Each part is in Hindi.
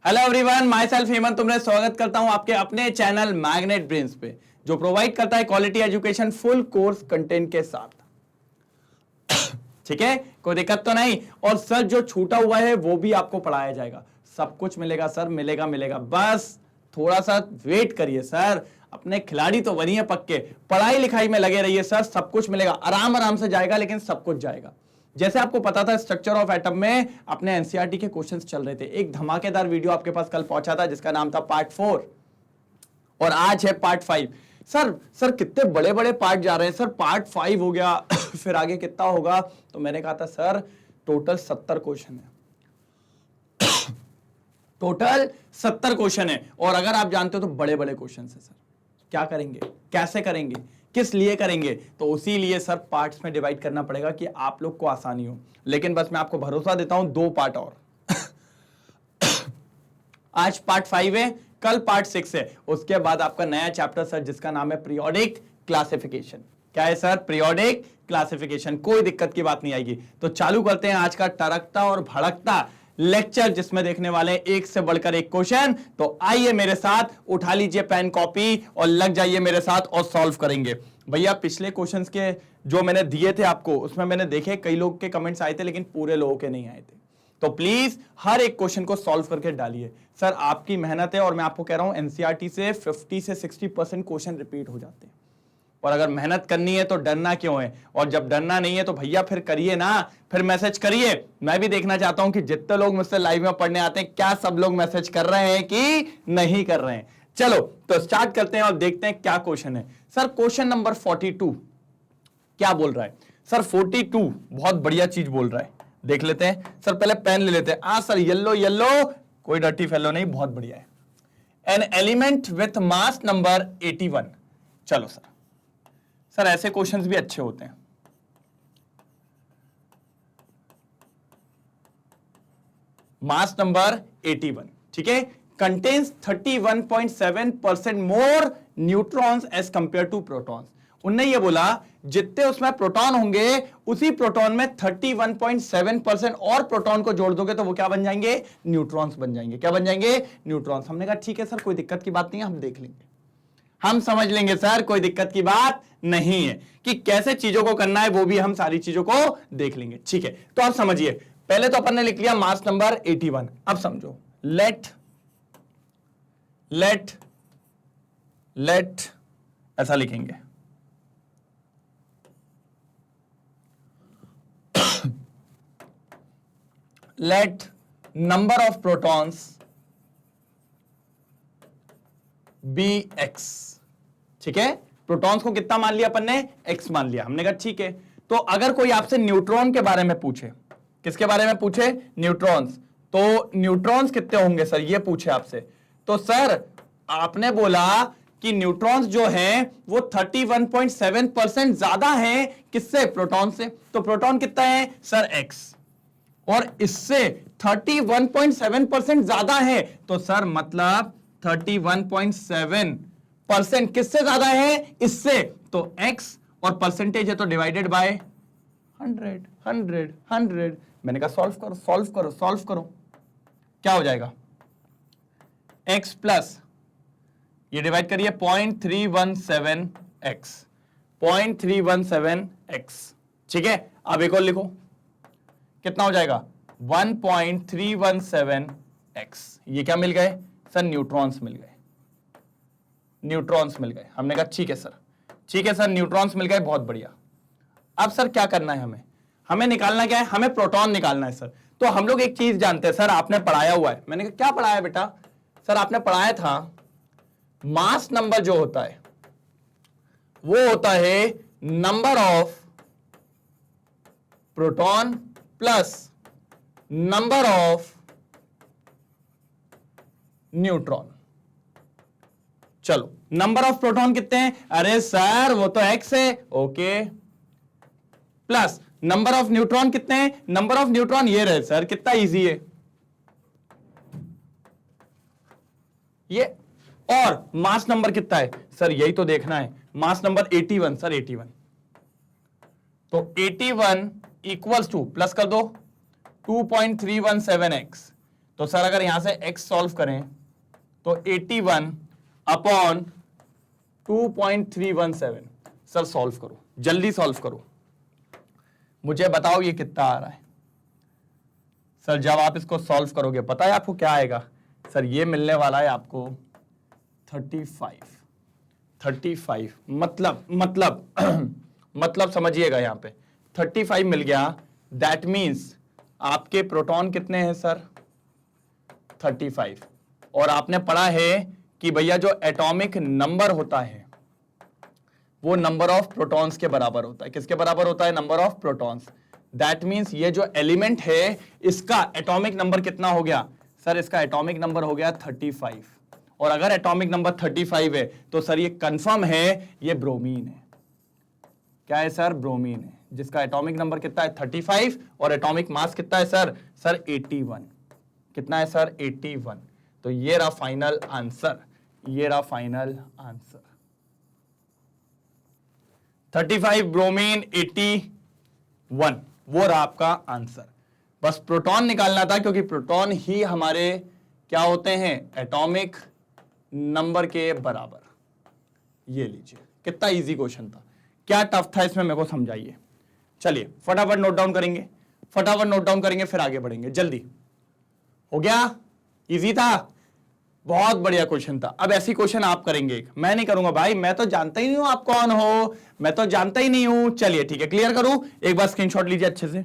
Hello everyone, my self Hemant तुमने स्वागत करता हूं आपके अपने चैनल मैग्नेट ब्रेन्स पे, जो प्रोवाइड करता है quality education full course content के साथ। ठीक है, कोई दिक्कत तो नहीं। और सर जो छूटा हुआ है वो भी आपको पढ़ाया जाएगा, सब कुछ मिलेगा सर, मिलेगा मिलेगा, बस थोड़ा सा वेट करिए सर। अपने खिलाड़ी तो बनिए पक्के, पढ़ाई लिखाई में लगे रहिए सर, सब कुछ मिलेगा, आराम आराम से जाएगा, लेकिन सब कुछ जाएगा। जैसे आपको पता था स्ट्रक्चर ऑफ एटम में अपने एनसीईआरटी के क्वेश्चंस चल रहे थे, एक धमाकेदार वीडियो आपके पास कल पहुंचा था जिसका नाम था पार्ट 4 और आज है पार्ट 5। सर कितने बड़े बड़े पार्ट जा रहे हैं सर, पार्ट 5 हो गया फिर आगे कितना होगा? तो मैंने कहा था सर टोटल 70 क्वेश्चन है टोटल 70 क्वेश्चन है। और अगर आप जानते हो तो बड़े बड़े क्वेश्चन है सर, क्या करेंगे, कैसे करेंगे, किस लिए करेंगे? तो उसी लिए सर पार्ट्स में डिवाइड करना पड़ेगा कि आप लोग को आसानी हो। लेकिन बस मैं आपको भरोसा देता हूं 2 पार्ट और आज पार्ट 5 है, कल पार्ट 6 है, उसके बाद आपका नया चैप्टर सर जिसका नाम है पीरियोडिक क्लासिफिकेशन। क्या है सर? Periodic classification. कोई दिक्कत की बात नहीं आएगी। तो चालू करते हैं आज का टरकता और भड़कता लेक्चर, जिसमें देखने वाले एक से बढ़कर एक क्वेश्चन। तो आइए मेरे साथ, उठा लीजिए पेन कॉपी और लग जाइए मेरे साथ और सॉल्व करेंगे। भैया पिछले क्वेश्चंस के जो मैंने दिए थे आपको, उसमें मैंने देखे कई लोग के कमेंट्स आए थे, लेकिन पूरे लोगों के नहीं आए थे। तो प्लीज हर एक क्वेश्चन को सॉल्व करके डालिए सर, आपकी मेहनत है। और मैं आपको कह रहा हूं एनसीईआरटी से 50 से 60% क्वेश्चन रिपीट हो जाते हैं। और अगर मेहनत करनी है तो डरना क्यों है? और जब डरना नहीं है तो भैया फिर करिए ना, फिर मैसेज करिए। मैं भी देखना चाहता हूं कि जितने लोग मुझसे लाइव में पढ़ने आते हैं, क्या सब लोग मैसेज कर रहे हैं कि नहीं कर रहे हैं। चलो तो स्टार्ट करते हैं और देखते हैं क्या क्वेश्चन है। सर क्वेश्चन नंबर 42 क्या बोल रहा है? सर 42 बहुत बढ़िया चीज बोल रहा है, देख लेते हैं। सर पहले पेन ले लेते हैं। सर येलो येलो, कोई डर्टी फेलो नहीं, बहुत बढ़िया है। An element with mass number 81। चलो सर ऐसे क्वेश्चंस भी अच्छे होते हैं। मास नंबर 81, ठीक है, contains 31.7% more neutrons as compare to protons. उनने ये बोला जितने उसमें प्रोटॉन होंगे उसी प्रोटॉन में 31.7% और प्रोटॉन को जोड़ दोगे तो वो क्या बन जाएंगे? न्यूट्रॉन्स बन जाएंगे। क्या बन जाएंगे? न्यूट्रॉन्स। हमने कहा ठीक है सर, कोई दिक्कत की बात नहीं है, हम देख लेंगे, हम समझ लेंगे सर, कोई दिक्कत की बात नहीं है। कि कैसे चीजों को करना है वो भी हम सारी चीजों को देख लेंगे। ठीक है, तो आप समझिए, पहले तो अपन ने लिख लिया मास नंबर 81। अब समझो, लेट ऐसा लिखेंगे, let number of protons be X. ठीक है, प्रोटॉन्स को कितना मान लिया अपन ने? एक्स मान लिया। हमने कहा ठीक है। तो अगर कोई आपसे न्यूट्रॉन के बारे में पूछे, किसके बारे में पूछे? न्यूट्रॉन्स। तो न्यूट्रॉन्स कितने होंगे सर, ये पूछे आपसे, तो सर आपने बोला कि न्यूट्रॉन्स जो हैं वो 31.7% ज्यादा हैं किससे? प्रोटॉन से। तो प्रोटॉन कितना है सर? एक्स। और इससे 31.7% ज्यादा है, तो सर मतलब 31.7% किससे ज्यादा है? इससे। तो x और परसेंटेज है तो डिवाइडेड बाय 100। मैंने कहा सॉल्व करो। क्या हो जाएगा? x प्लस ये डिवाइड करिए 0.317x। ठीक है, अब एक और लिखो, कितना हो जाएगा? 1.317x। ये क्या मिल गए सर? न्यूट्रॉन्स मिल गए। हमने कहा ठीक है सर, न्यूट्रॉन्स मिल गए, बहुत बढ़िया। अब सर क्या करना है हमें निकालना क्या है? हमें प्रोटॉन निकालना है सर। तो हम लोग एक चीज जानते हैं सर, आपने पढ़ाया हुआ है। मैंने कहा क्या पढ़ाया बेटा? सर आपने पढ़ाया था मास नंबर जो होता है वो होता है number of proton plus number of neutron. चलो नंबर ऑफ प्रोटॉन कितने हैं? अरे सर वो तो एक्स है, okay, plus number of neutron कितने हैं? नंबर ऑफ न्यूट्रॉन ये रहे सर, कितना इजी है ये। और मास नंबर कितना है सर? यही तो देखना है। Mass number 81 sir, 81। तो 81 इक्वल्स टू, प्लस कर दो 2.317x। तो सर अगर यहां से x सॉल्व करें तो 81 अपॉन 2.317। सर सॉल्व करो, जल्दी सॉल्व करो, मुझे बताओ ये कितना आ रहा है। सर जब आप इसको सॉल्व करोगे पता है आपको क्या आएगा? सर ये मिलने वाला है आपको 35 मतलब समझिएगा यहां पे 35 मिल गया। दैट मीन्स आपके प्रोटॉन कितने हैं सर? 35। और आपने पढ़ा है कि भैया जो एटॉमिक नंबर होता है वो नंबर ऑफ प्रोटॉन्स के बराबर होता है। किसके बराबर होता है? Number of protons. That means ये जो एलिमेंट है इसका एटॉमिक नंबर कितना हो गया? सर इसका एटॉमिक नंबर हो गया 35। और अगर एटॉमिक नंबर 35 है तो सर ये कंफर्म है ये ब्रोमीन है। क्या है सर? ब्रोमीन है, जिसका एटॉमिक नंबर कितना है? 35 और एटॉमिक मास कितना है सर? सर 81। कितना है सर? 81। तो ये रहा फाइनल आंसर, ये रहा फाइनल आंसर 35 ब्रोमीन 81, वो रहा आपका आंसर। बस प्रोटॉन निकालना था क्योंकि प्रोटॉन ही हमारे क्या होते हैं? एटॉमिक नंबर के बराबर। ये लीजिए, कितना इजी क्वेश्चन था, क्या टफ था इसमें मेरे को समझाइए। चलिए फटाफट नोट डाउन करेंगे, फटाफट नोट डाउन करेंगे, फिर आगे बढ़ेंगे। जल्दी हो गया? इजी था, बहुत बढ़िया क्वेश्चन था। अब ऐसी क्वेश्चन आप करेंगे, मैं नहीं करूंगा भाई, मैं तो जानता ही नहीं हूं आप कौन हो, मैं तो जानता ही नहीं हूं। चलिए ठीक है, क्लियर करूं, एक बार स्क्रीनशॉट लीजिए अच्छे से।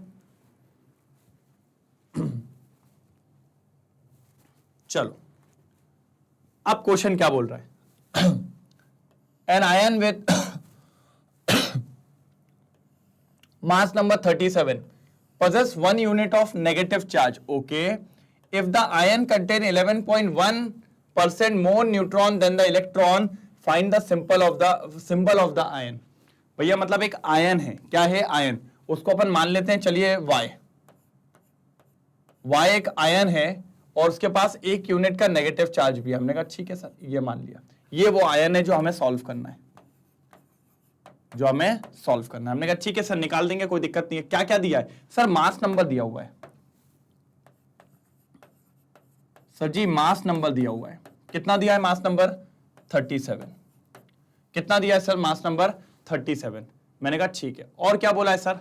चलो अब क्वेश्चन क्या बोल रहा है? An ion with mass number 37 possess 1 unit of negative charge. Okay, if the ion contain 11.1% more neutron than the electron, find the symbol of the ion. भैया मतलब एक आयन है, क्या है? आयन। उसको अपन मान लेते हैं चलिए y एक आयन है और उसके पास 1 यूनिट का नेगेटिव चार्ज भी है। हमने कहा ठीक है सर, ये मान लिया, ये वो आयन है जो हमें सॉल्व करना है, हमने कहा ठीक है सर निकाल देंगे, कोई दिक्कत नहीं है। क्या क्या दिया है सर? मास नंबर दिया हुआ है सर जी, मास नंबर दिया हुआ है। कितना दिया है मास नंबर? 37। कितना दिया है सर? Mass number 37। मैंने कहा ठीक है, और क्या बोला है सर?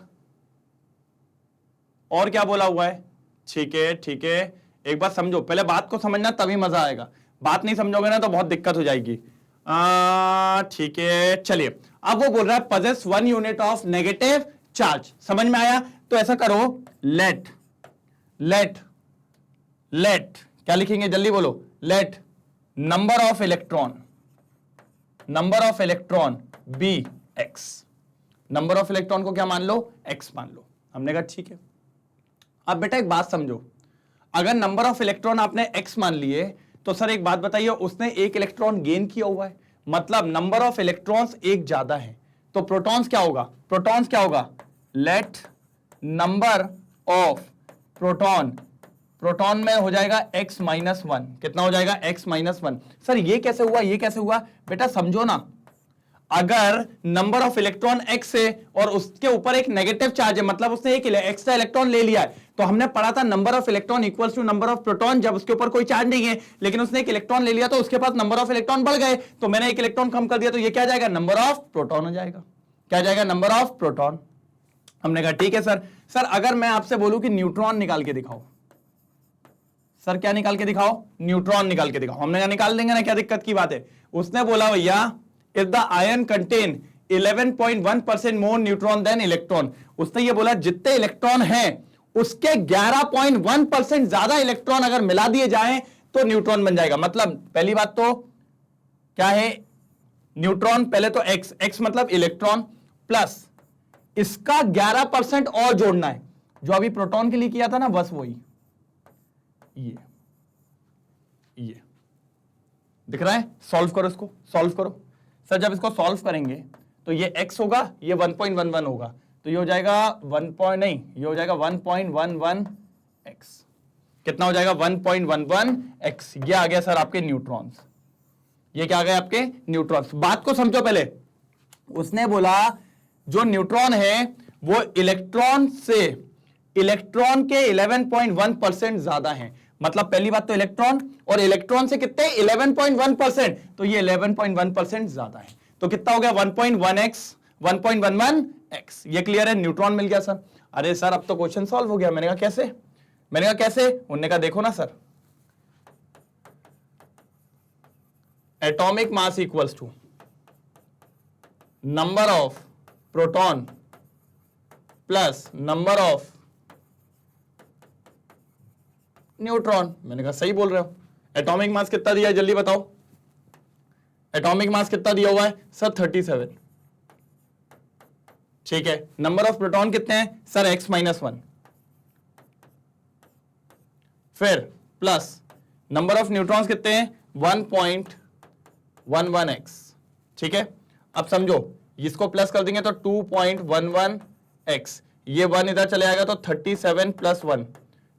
और क्या बोला हुआ है? ठीक है ठीक है, एक बार समझो, पहले बात को समझना तभी मजा आएगा, बात नहीं समझोगे ना तो बहुत दिक्कत हो जाएगी। ठीक है चलिए, अब वो बोल रहा है possess 1 unit of negative charge. समझ में आया? तो ऐसा करो, लेट क्या लिखेंगे? जल्दी बोलो। Let number of electron be X. Number of electron को क्या मान लो? एक्स मान लो। हमने कहा ठीक है। अब बेटा एक बात समझो, अगर नंबर ऑफ इलेक्ट्रॉन आपने एक्स मान लिए तो सर एक बात बताइए, उसने 1 इलेक्ट्रॉन गेन किया हुआ है, मतलब नंबर ऑफ इलेक्ट्रॉन्स एक ज्यादा है, तो प्रोटॉन्स क्या होगा? लेट नंबर ऑफ प्रोटॉन में हो जाएगा x माइनस 1। कितना हो जाएगा? x minus 1। सर ये कैसे हुआ? बेटा समझो ना, अगर नंबर ऑफ इलेक्ट्रॉन x है और उसके ऊपर एक नेगेटिव चार्ज है, मतलब उसने एक एक्स्ट्रा इलेक्ट्रॉन ले लिया है, तो हमने पढ़ा था number of electron equals to number of proton, जब उसके ऊपर कोई चार्ज नहीं है लेकिन उसने एक इलेक्ट्रॉन ले लिया तो उसके पास नंबर ऑफ इलेक्ट्रॉन बढ़ गए, तो मैंने एक इलेक्ट्रॉन कम कर दिया, तो ये क्या जाएगा? नंबर ऑफ प्रोटॉन हो जाएगा। क्या जाएगा? Number of proton. हमने कहा ठीक है सर। सर अगर मैं आपसे बोलूं कि न्यूट्रॉन निकाल के दिखाओ, सर क्या निकाल के दिखाओ? न्यूट्रॉन निकाल के दिखाओ। हमने कहा निकाल देंगे ना, क्या दिक्कत की बात है। उसने बोला भैया if the ion contain 11.1% more neutron than electron, उसने ये बोला जितने इलेक्ट्रॉन हैं उसके 11.1% ज्यादा इलेक्ट्रॉन अगर मिला दिए जाएं तो न्यूट्रॉन बन जाएगा। मतलब पहली बात तो क्या है? न्यूट्रॉन, पहले तो x मतलब इलेक्ट्रॉन, प्लस इसका 11% और जोड़ना है, जो अभी प्रोटॉन के लिए किया था ना, बस वही ये दिख रहा है। सॉल्व करो, इसको सॉल्व करो। सर जब इसको सॉल्व करेंगे तो ये x होगा, ये 1.11 होगा, तो ये हो जाएगा 1.11x। कितना हो जाएगा? 1.11x। ये आ गया सर आपके न्यूट्रॉन्स। ये क्या आ गया? आपके न्यूट्रॉन्स। बात को समझो पहले, उसने बोला जो न्यूट्रॉन है वो इलेक्ट्रॉन से इलेक्ट्रॉन के 11.1% ज्यादा है, मतलब पहली बात तो इलेक्ट्रॉन, और इलेक्ट्रॉन से कितने 11.1%, तो ये 11.1% ज्यादा है। तो कितना हो गया 1.1x 1.11x। ये क्लियर है, न्यूट्रॉन मिल गया सर। अरे सर अब तो क्वेश्चन सॉल्व हो गया। मैंने कहा कैसे? मैंने कहा कैसे? उन्होंने कहा देखो ना sir, atomic mass equals to number of proton plus number of neutron. मैंने कहा सही बोल रहे हो। एटॉमिक मास कितना दिया है जल्दी बताओ? एटॉमिक मास कितना दिया हुआ है सर? 37। ठीक है, नंबर ऑफ प्रोटॉन कितने हैं सर? x-1। फिर प्लस नंबर ऑफ न्यूट्रॉन्स कितने हैं? 1.11x। ठीक है, अब समझो इसको प्लस कर देंगे तो 2.11x, ये 1 इधर चले आएगा तो 37 प्लस 1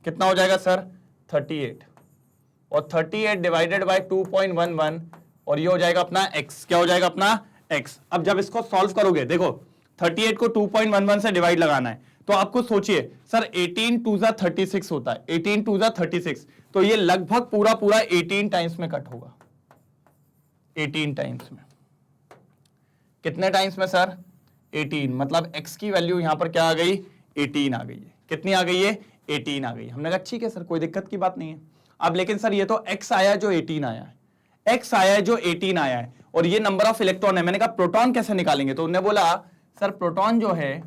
कितना हो जाएगा सर? 38। और 38 डिवाइडेड बाय 2.11 और ये हो जाएगा अपना x। क्या हो जाएगा अपना x? अब जब इसको सॉल्व करोगे देखो 38 को 2.11 से डिवाइड लगाना है, तो आपको सोचिए सर 18 2 जा 36 होता है, 18 2 जा 36, तो ये लगभग पूरा पूरा 18 टाइम्स में कट होगा। 18 टाइम्स में। कितने टाइम्स में सर? 18। मतलब x की वैल्यू यहां पर क्या आ गई? 18 आ गई है। कितनी आ गई है? 18 आ गई। हमने कहा ठीक है सर, कोई दिक्कत की बात नहीं है। अब लेकिन सर ये तो x आया जो 18 आया है, x आया है जो 18 आया है, और ये नंबर ऑफ इलेक्ट्रॉन है। मैंने कहा प्रोटॉन कैसे निकालेंगे? तो उन्होंने बोला सर प्रोटॉन जो है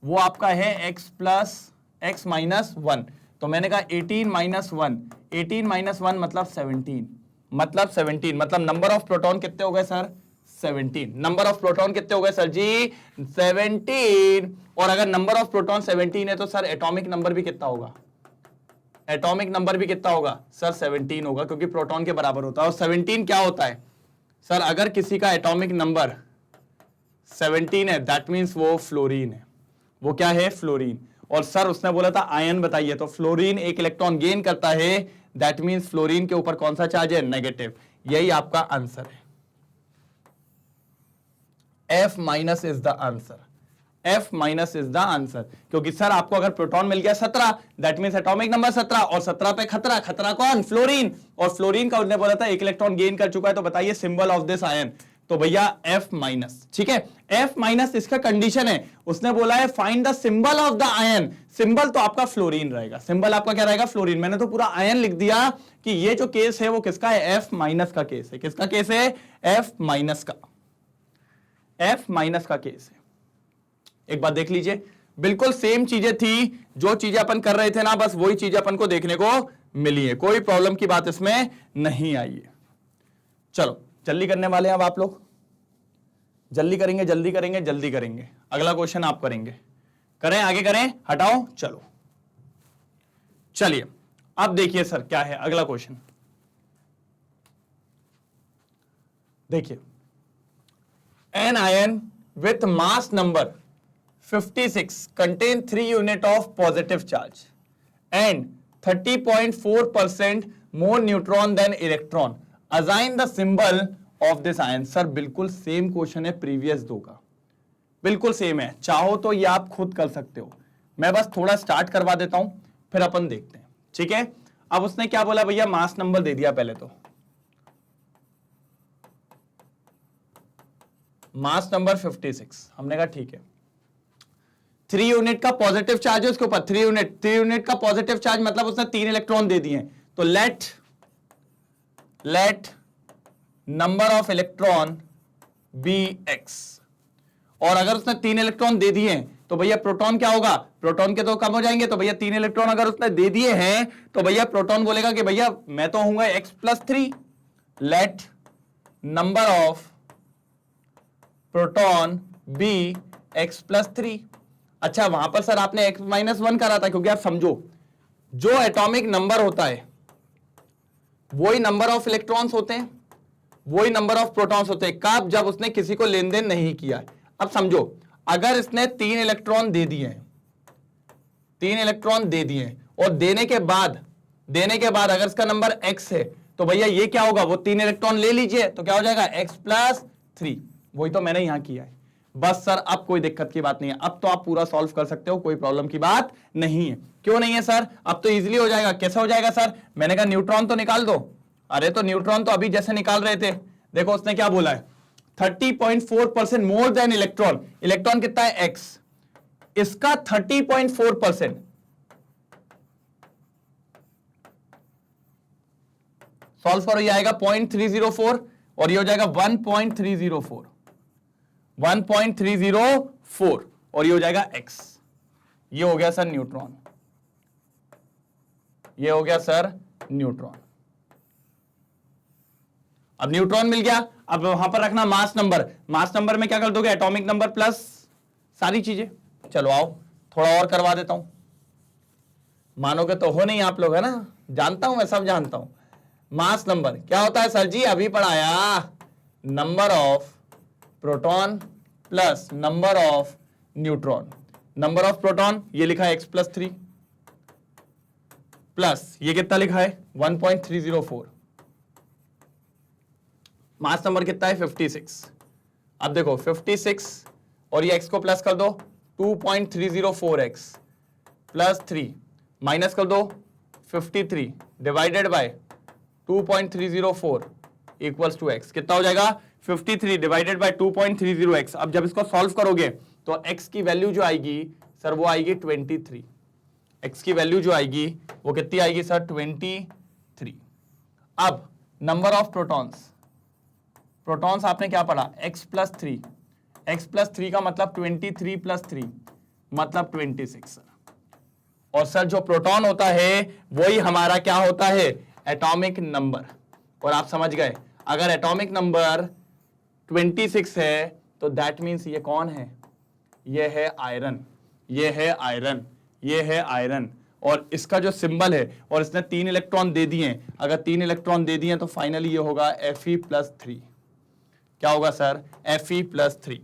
वो आपका है x प्लस x माइनस 1। तो मैंने कहा 18 माइनस 1, 18 माइनस 1 मतलब 17, मतलब 17, मतलब नंबर ऑफ प्रोटॉन कितने हो गए सर? 17। नंबर ऑफ प्रोटॉन कितने हो गए सर जी? 17। और अगर नंबर ऑफ प्रोटॉन 17 है तो सर एटॉमिक नंबर भी कितना होगा? एटॉमिक नंबर भी कितना होगा सर? 17 होगा, क्योंकि प्रोटॉन के बराबर होता है। और 17 क्या होता है सर? अगर किसी का एटॉमिक नंबर 17 है दैट मीन्स वो फ्लोरीन है। वो क्या है? फ्लोरीन। और सर उसने बोला था आयन बताइए, तो फ्लोरीन एक इलेक्ट्रॉन गेन करता है, दैट मीन्स फ्लोरीन के ऊपर कौन सा चार्ज है? नेगेटिव। यही आपका आंसर है। F minus is the answer. F minus is the answer, क्योंकि सर आपको अगर प्रोटॉन मिल गया 17 दैट मीन्स एटॉमिक नंबर 17, और 17 पे खतरा, खतरा कौन? फ्लोरीन। और फ्लोरीन का उन्होंने बोला था एक इलेक्ट्रॉन गेन कर चुका है, तो बताइए सिंबल ऑफ दिस आयन। तो भैया F माइनस। ठीक है, F माइनस इसका कंडीशन है। उसने बोला है find the symbol of the ion. Symbol तो आपका फ्लोरीन रहेगा। सिंबल आपका क्या रहेगा? फ्लोरीन। मैंने तो पूरा आयन लिख दिया कि ये जो केस है वो किसका है? F माइनस का केस है। किसका केस है? F माइनस का। F माइनस का केस है। एक बात देख लीजिए, बिल्कुल सेम चीजें थी, जो चीजें अपन कर रहे थे ना, बस वही चीजें अपन को देखने को मिली है। कोई प्रॉब्लम की बात इसमें नहीं आई है। चलो जल्दी करने वाले हैं अब आप लोग। जल्दी करेंगे, जल्दी करेंगे, जल्दी करेंगे। अगला क्वेश्चन आप करेंगे। करें, आगे करें, हटाओ, चलो चलिए अब देखिए सर क्या है अगला क्वेश्चन। देखिए, an ion with mass number 56 contain 3 unit of positive charge and 30.4% more neutron than electron. Assign the symbol of this ion. Sir बिल्कुल सेम क्वेश्चन है प्रीवियस दो का, बिल्कुल सेम है। चाहो तो ये आप खुद कर सकते हो, मैं बस थोड़ा स्टार्ट करवा देता हूं फिर अपन देखते हैं। ठीक है, अब उसने क्या बोला भैया? मास नंबर दे दिया पहले तो, मास नंबर 56। हमने कहा ठीक है, 3 यूनिट का पॉजिटिव चार्ज है उसके ऊपर। 3 यूनिट का पॉजिटिव चार्ज मतलब उसने 3 इलेक्ट्रॉन दे दिए। तो let number of electron be x। और अगर उसने 3 इलेक्ट्रॉन दे दिए तो भैया प्रोटॉन क्या होगा? प्रोटॉन के तो कम हो जाएंगे। तो भैया 3 इलेक्ट्रॉन अगर उसने दे दिए हैं तो भैया प्रोटॉन बोलेगा कि भैया मैं तो होऊंगा x plus 3। Let number of proton be x plus 3। अच्छा, वहां पर सर आपने x माइनस 1 करा था, क्योंकि आप समझो जो एटॉमिक नंबर होता है वही नंबर ऑफ इलेक्ट्रॉन्स होते हैं, वही नंबर ऑफ प्रोटॉन्स होते हैं। कब? जब उसने किसी को लेन देन नहीं किया है। अब समझो अगर इसने 3 इलेक्ट्रॉन दे दिए हैं, 3 इलेक्ट्रॉन दे दिए हैं, और देने के बाद अगर इसका नंबर x है तो भैया ये क्या होगा? वो 3 इलेक्ट्रॉन ले लीजिए तो क्या हो जाएगा? x plus 3। वही तो मैंने यहां किया है। बस सर अब कोई दिक्कत की बात नहीं है, अब तो आप पूरा सॉल्व कर सकते हो, कोई प्रॉब्लम की बात नहीं है। क्यों नहीं है सर? अब तो इजीली हो जाएगा। कैसे हो जाएगा सर? मैंने कहा न्यूट्रॉन तो निकाल दो। अरे तो न्यूट्रॉन तो अभी जैसे निकाल रहे थे, देखो उसने क्या बोला है, 30.4% मोर देन इलेक्ट्रॉन। इलेक्ट्रॉन कितना है? x, इसका 30.4%। सॉल्व करो, ये आएगा 0.304 और ये हो जाएगा 1.304, 1.304 और ये हो जाएगा x। ये हो गया सर न्यूट्रॉन, ये हो गया सर न्यूट्रॉन। अब न्यूट्रॉन मिल गया, अब वहां पर रखना मास नंबर। मास नंबर में क्या कर दोगे? एटॉमिक नंबर प्लस सारी चीजें। चलो आओ थोड़ा और करवा देता हूं, मानोगे तो हो नहीं आप लोग, है ना, जानता हूं मैं, सब जानता हूं। मास नंबर क्या होता है सर जी? अभी पढ़ाया, number of proton plus number of neutron. Number of proton ये लिखा है x+3 प्लस ये कितना लिखा है 1.304। मास नंबर कितना है 56। अब देखो 56 और ये x को प्लस कर दो 2.304x प्लस 3 माइनस कर दो 53 divided by 2.304 equals to x। कितना हो जाएगा? 53 डिवाइडेड बाय 2.30x। अब जब इसको सॉल्व करोगे तो x की वैल्यू जो आएगी सर वो आएगी 23। x की वैल्यू जो आएगी वो कितनी आएगी सर? 23। अब नंबर ऑफ प्रोटॉन्स, प्रोटॉन्स आपने क्या पढ़ा? x+3, x+3 का मतलब 23 प्लस 3 मतलब 26। और सर जो प्रोटॉन होता है वही हमारा क्या होता है? Atomic number. और आप समझ गए, अगर एटॉमिक नंबर 26 है तो दैट मीन्स ये कौन है? ये है आयरन, ये है आयरन, ये है आयरन। और इसका जो सिंबल है, और इसने 3 इलेक्ट्रॉन दे दिए, अगर 3 इलेक्ट्रॉन दे दिए तो फाइनली ये होगा Fe+3। क्या होगा सर? Fe+3।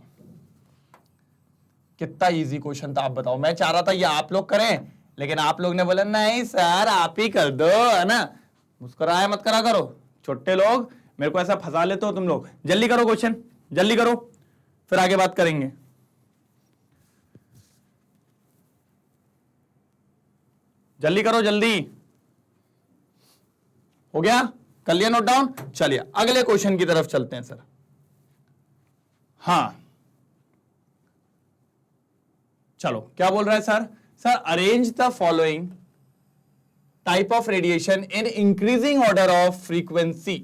कितना इजी क्वेश्चन था आप बताओ। मैं चाह रहा था ये आप लोग करें, लेकिन आप लोग ने बोला नहीं सर आप ही कर दो, है ना। मुस्कुराया मत करा करो, छोटे लोग मेरे को ऐसा फंसा लेते हो तुम लोग। जल्दी करो क्वेश्चन, जल्दी करो, फिर आगे बात करेंगे। जल्दी करो, जल्दी। हो गया? कर लिया नोट डाउन? चलिए अगले क्वेश्चन की तरफ चलते हैं सर। हाँ चलो, क्या बोल रहा है sir? Sir arrange the following type of radiation in increasing order of frequency.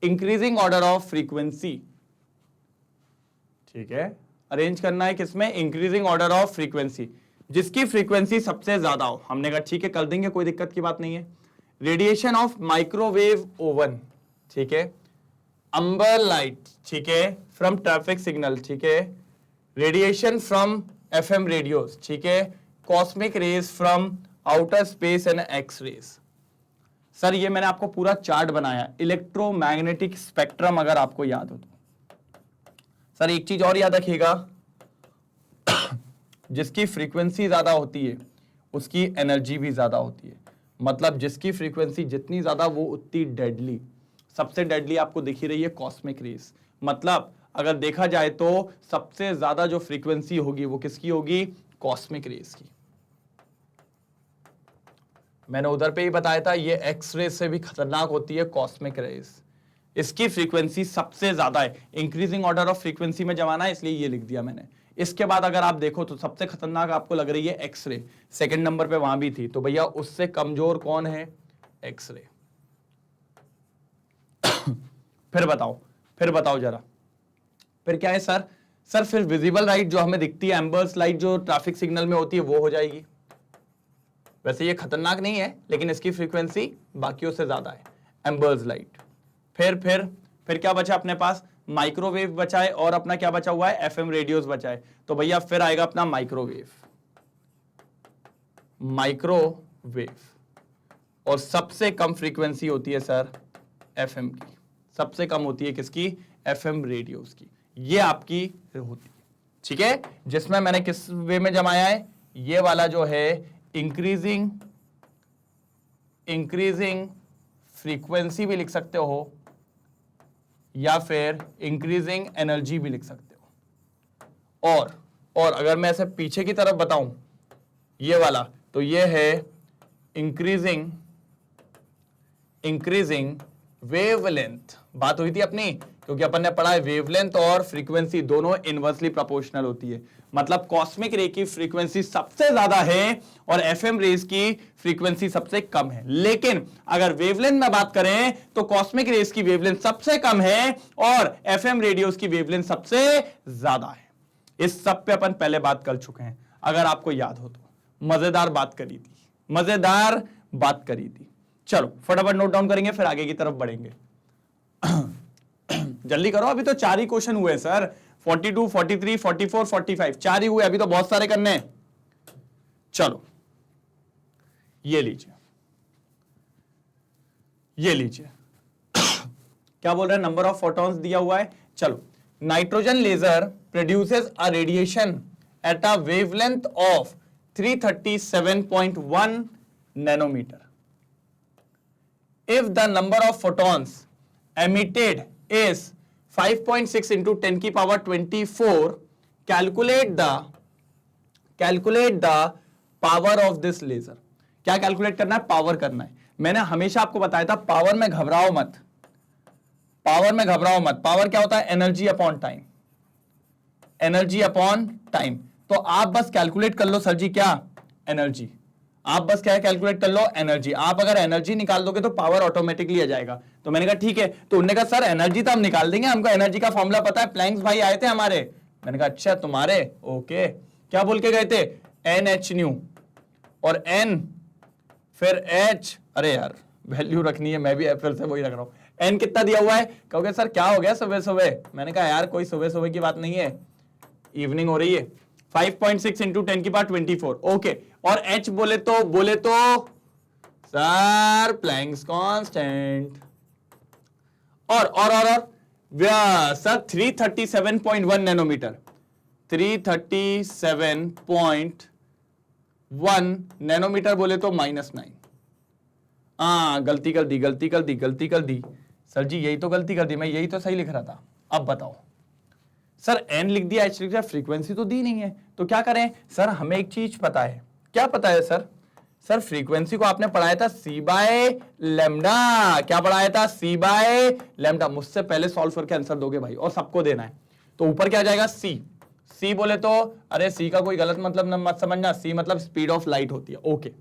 Increasing order of frequency, ठीक है, अरेंज करना है किसमें? इंक्रीजिंग ऑर्डर ऑफ फ्रीक्वेंसी, जिसकी फ्रीक्वेंसी सबसे ज्यादा हो। हमने कहा ठीक है कर देंगे, कोई दिक्कत की बात नहीं है। रेडिएशन ऑफ माइक्रोवेव ओवन, ठीक है, अम्बर लाइट, ठीक है, फ्रॉम ट्रैफिक सिग्नल, ठीक है, रेडिएशन फ्रॉम FM रेडियोस, ठीक है, cosmic rays from outer space and X rays. Sir ये मैंने आपको पूरा चार्ट बनाया, इलेक्ट्रोमैग्नेटिक स्पेक्ट्रम, अगर आपको याद हो तो। सर एक चीज और याद रखिएगा, जिसकी फ्रीक्वेंसी ज्यादा होती है उसकी एनर्जी भी ज्यादा होती है। मतलब जिसकी फ्रीक्वेंसी जितनी ज्यादा वो उतनी डेडली। सबसे डेडली आपको दिख ही रही है कॉस्मिक रेज। मतलब अगर देखा जाए तो सबसे ज्यादा जो फ्रीक्वेंसी होगी वो किसकी होगी? कॉस्मिक रेज की। मैंने उधर पे ही बताया था, ये एक्स रेज से भी खतरनाक होती है कॉस्मिक रेज। इसकी फ्रीक्वेंसी सबसे ज्यादा है। इंक्रीजिंग ऑर्डर ऑफ फ्रीक्वेंसी में जमाना है, इसलिए ये लिख दिया मैंने। इसके बाद अगर आप देखो तो सबसे खतरनाक आपको लग रही है एक्सरे, सेकंड नंबर पे वहां भी थी, तो भैया उससे कमजोर कौन है? एक्सरे। फिर बताओ, फिर बताओ जरा, फिर क्या है सर? सर फिर विजिबल लाइट जो हमें दिखती है, एम्बर्स लाइट जो ट्रैफिक सिग्नल में होती है, वो हो जाएगी। वैसे ये खतरनाक नहीं है, लेकिन इसकी फ्रीक्वेंसी बाकियों से ज्यादा है, एम्बर्स लाइट। फिर क्या बचा अपने पास? माइक्रोवेव बचा है, और अपना क्या बचा हुआ है? FM रेडियोस बचा है। तो भैया फिर आएगा अपना माइक्रोवेव, माइक्रोवेव। और सबसे कम फ्रीक्वेंसी होती है सर FM की, सबसे कम होती है किसकी? FM रेडियोस की। ये आपकी होती है, ठीक है, जिसमें मैंने किस वे में जमाया है? ये वाला जो है इंक्रीजिंग फ्रीक्वेंसी भी लिख सकते हो, या फिर इंक्रीजिंग एनर्जी भी लिख सकते हो। और अगर मैं ऐसे पीछे की तरफ बताऊं ये वाला, तो ये है इंक्रीजिंग वेवलेंथ। बात हुई थी अपनी, क्योंकि अपन ने पढ़ा है वेवलेंथ और फ्रीक्वेंसी दोनों इनवर्सली प्रोपोर्शनल होती है। मतलब कॉस्मिक रे की फ्रीक्वेंसी सबसे ज्यादा है और एफएम रेज की फ्रीक्वेंसी सबसे कम है। लेकिन अगर वेवलेंथ में बात करें तो कॉस्मिक रेज की वेवलेंथ सबसे कम है और एफएम रेडियोस की वेवलेंथ सबसे ज्यादा है। इस सब पे अपन पहले बात कर चुके हैं, अगर आपको याद हो तो। मजेदार बात करी थी। चलो फटाफट नोट डाउन करेंगे, फिर आगे की तरफ बढ़ेंगे। जल्दी करो, अभी तो 4 ही क्वेश्चन हुए सर। 42, 43, 44, 45 4 ही हुए, अभी तो बहुत सारे करने हैं। चलो ये लीजिए क्या बोल रहे हैं, नंबर ऑफ फोटॉन्स दिया हुआ है। चलो, nitrogen laser produces a radiation at a wavelength of 337.1 nanometre. If the number of photons emitted is 5.6 into 10 की power 24, calculate the power of this laser। क्या कैलकुलेट करना है? पावर करना है। मैंने हमेशा आपको बताया था पावर में घबराओ मत। पावर क्या होता है? Energy upon time. तो आप बस कैलकुलेट कर लो सर जी, क्या एनर्जी, आप बस क्या कैलकुलेट कर लो एनर्जी। आप अगर एनर्जी निकाल दोगे तो पावर ऑटोमेटिकली आ जाएगा। तो मैंने कहा ठीक है। तो उन्होंने कहा सर एनर्जी तो हम निकाल देंगे, हमको एनर्जी का फॉर्मूला पता है, प्लैंक्स भाई आए थे हमारे। मैंने कहा अच्छा तुम्हारे, ओके। क्या बोल के गए थे? NH और N फिर H। अरे यार वैल्यू रखनी है, मैं भी फिर से वही रख रहा हूं। N कितना दिया हुआ है? कहोगे सर क्या हो गया सुबह सुबह? मैंने कहा यार कोई सुबह सुबह की बात नहीं है, इवनिंग हो रही है। 5.6 इंटू 10 की पावर 24, ओके। और H बोले तो सर प्लैंक्स कांस्टेंट। और सर 337.1 नैनोमीटर, 337.1 नैनोमीटर बोले तो -9। गलती कर दी सर जी, यही तो गलती कर दी, मैं यही तो सही लिख रहा था। अब बताओ सर, N लिख दिया, H लिख दिया, फ्रीक्वेंसी तो दी नहीं है, तो क्या करें? सर हमें एक चीज पता है। क्या पता है सर? सर फ्रीक्वेंसी को आपने पढ़ाया था C/λ। क्या पढ़ाया था? C/λ। मुझसे पहले सॉल्व करके आंसर दोगे भाई, और सबको देना है। तो ऊपर क्या जाएगा? C बोले तो, अरे C का कोई गलत मतलब मत समझना, C मतलब स्पीड ऑफ लाइट होती है, ओके।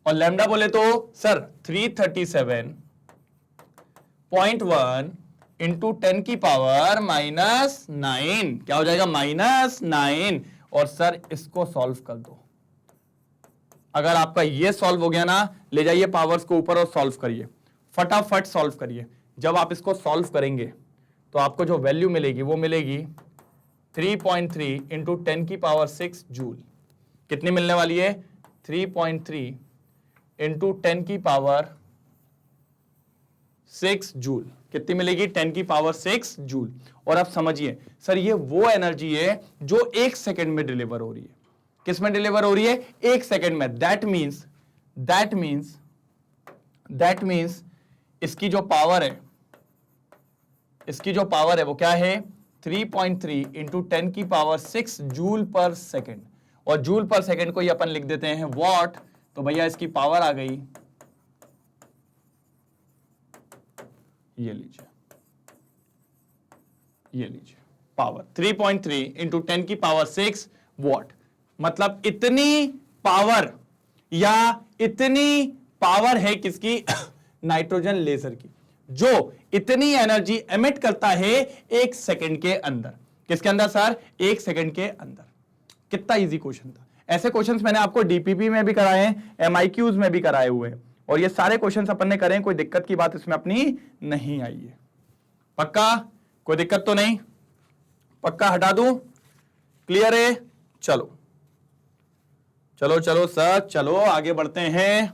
और लैम्डा बोले तो सर 337.1 इंटू 10 की पावर -9। क्या हो जाएगा? -9। और सर इसको सॉल्व कर दो। अगर आपका ये सॉल्व हो गया ना, ले जाइए पावर्स को ऊपर और सॉल्व करिए, फटाफट सॉल्व करिए। जब आप इसको सॉल्व करेंगे तो आपको जो वैल्यू मिलेगी वो मिलेगी 3.3 इंटू 10 की पावर 6 जूल। कितनी मिलने वाली है? 3.3 इंटू 10 की पावर 6 जूल। कितनी मिलेगी? 10 की पावर 6 जूल। और आप समझिए सर, ये वो एनर्जी है जो 1 सेकंड में डिलीवर हो रही है। किस में डिलीवर हो रही है? 1 सेकंड में। दैट मीन्स इसकी जो पावर है वो क्या है? 3.3 इंटू 10 की पावर 6 जूल पर सेकंड। और जूल पर सेकंड को ही अपन लिख देते हैं वॉट। तो भैया इसकी पावर आ गई, ये लीजिए पावर 3.3 इंटू 10 की पावर 6 वॉट। मतलब इतनी पावर है किसकी? नाइट्रोजन लेजर की, जो इतनी एनर्जी एमिट करता है 1 सेकंड के अंदर। किसके अंदर सर? 1 सेकंड के अंदर। कितना इजी क्वेश्चन था। ऐसे क्वेश्चंस मैंने आपको डीपीपी में भी कराए हैं, MIQs में भी कराए हुए हैं, और ये सारे क्वेश्चंस अपन ने करे हैं। कोई दिक्कत की बात इसमें अपनी नहीं आई है। पक्का? कोई दिक्कत तो नहीं? पक्का हटा दूं? क्लियर है? चलो सर, चलो आगे बढ़ते हैं।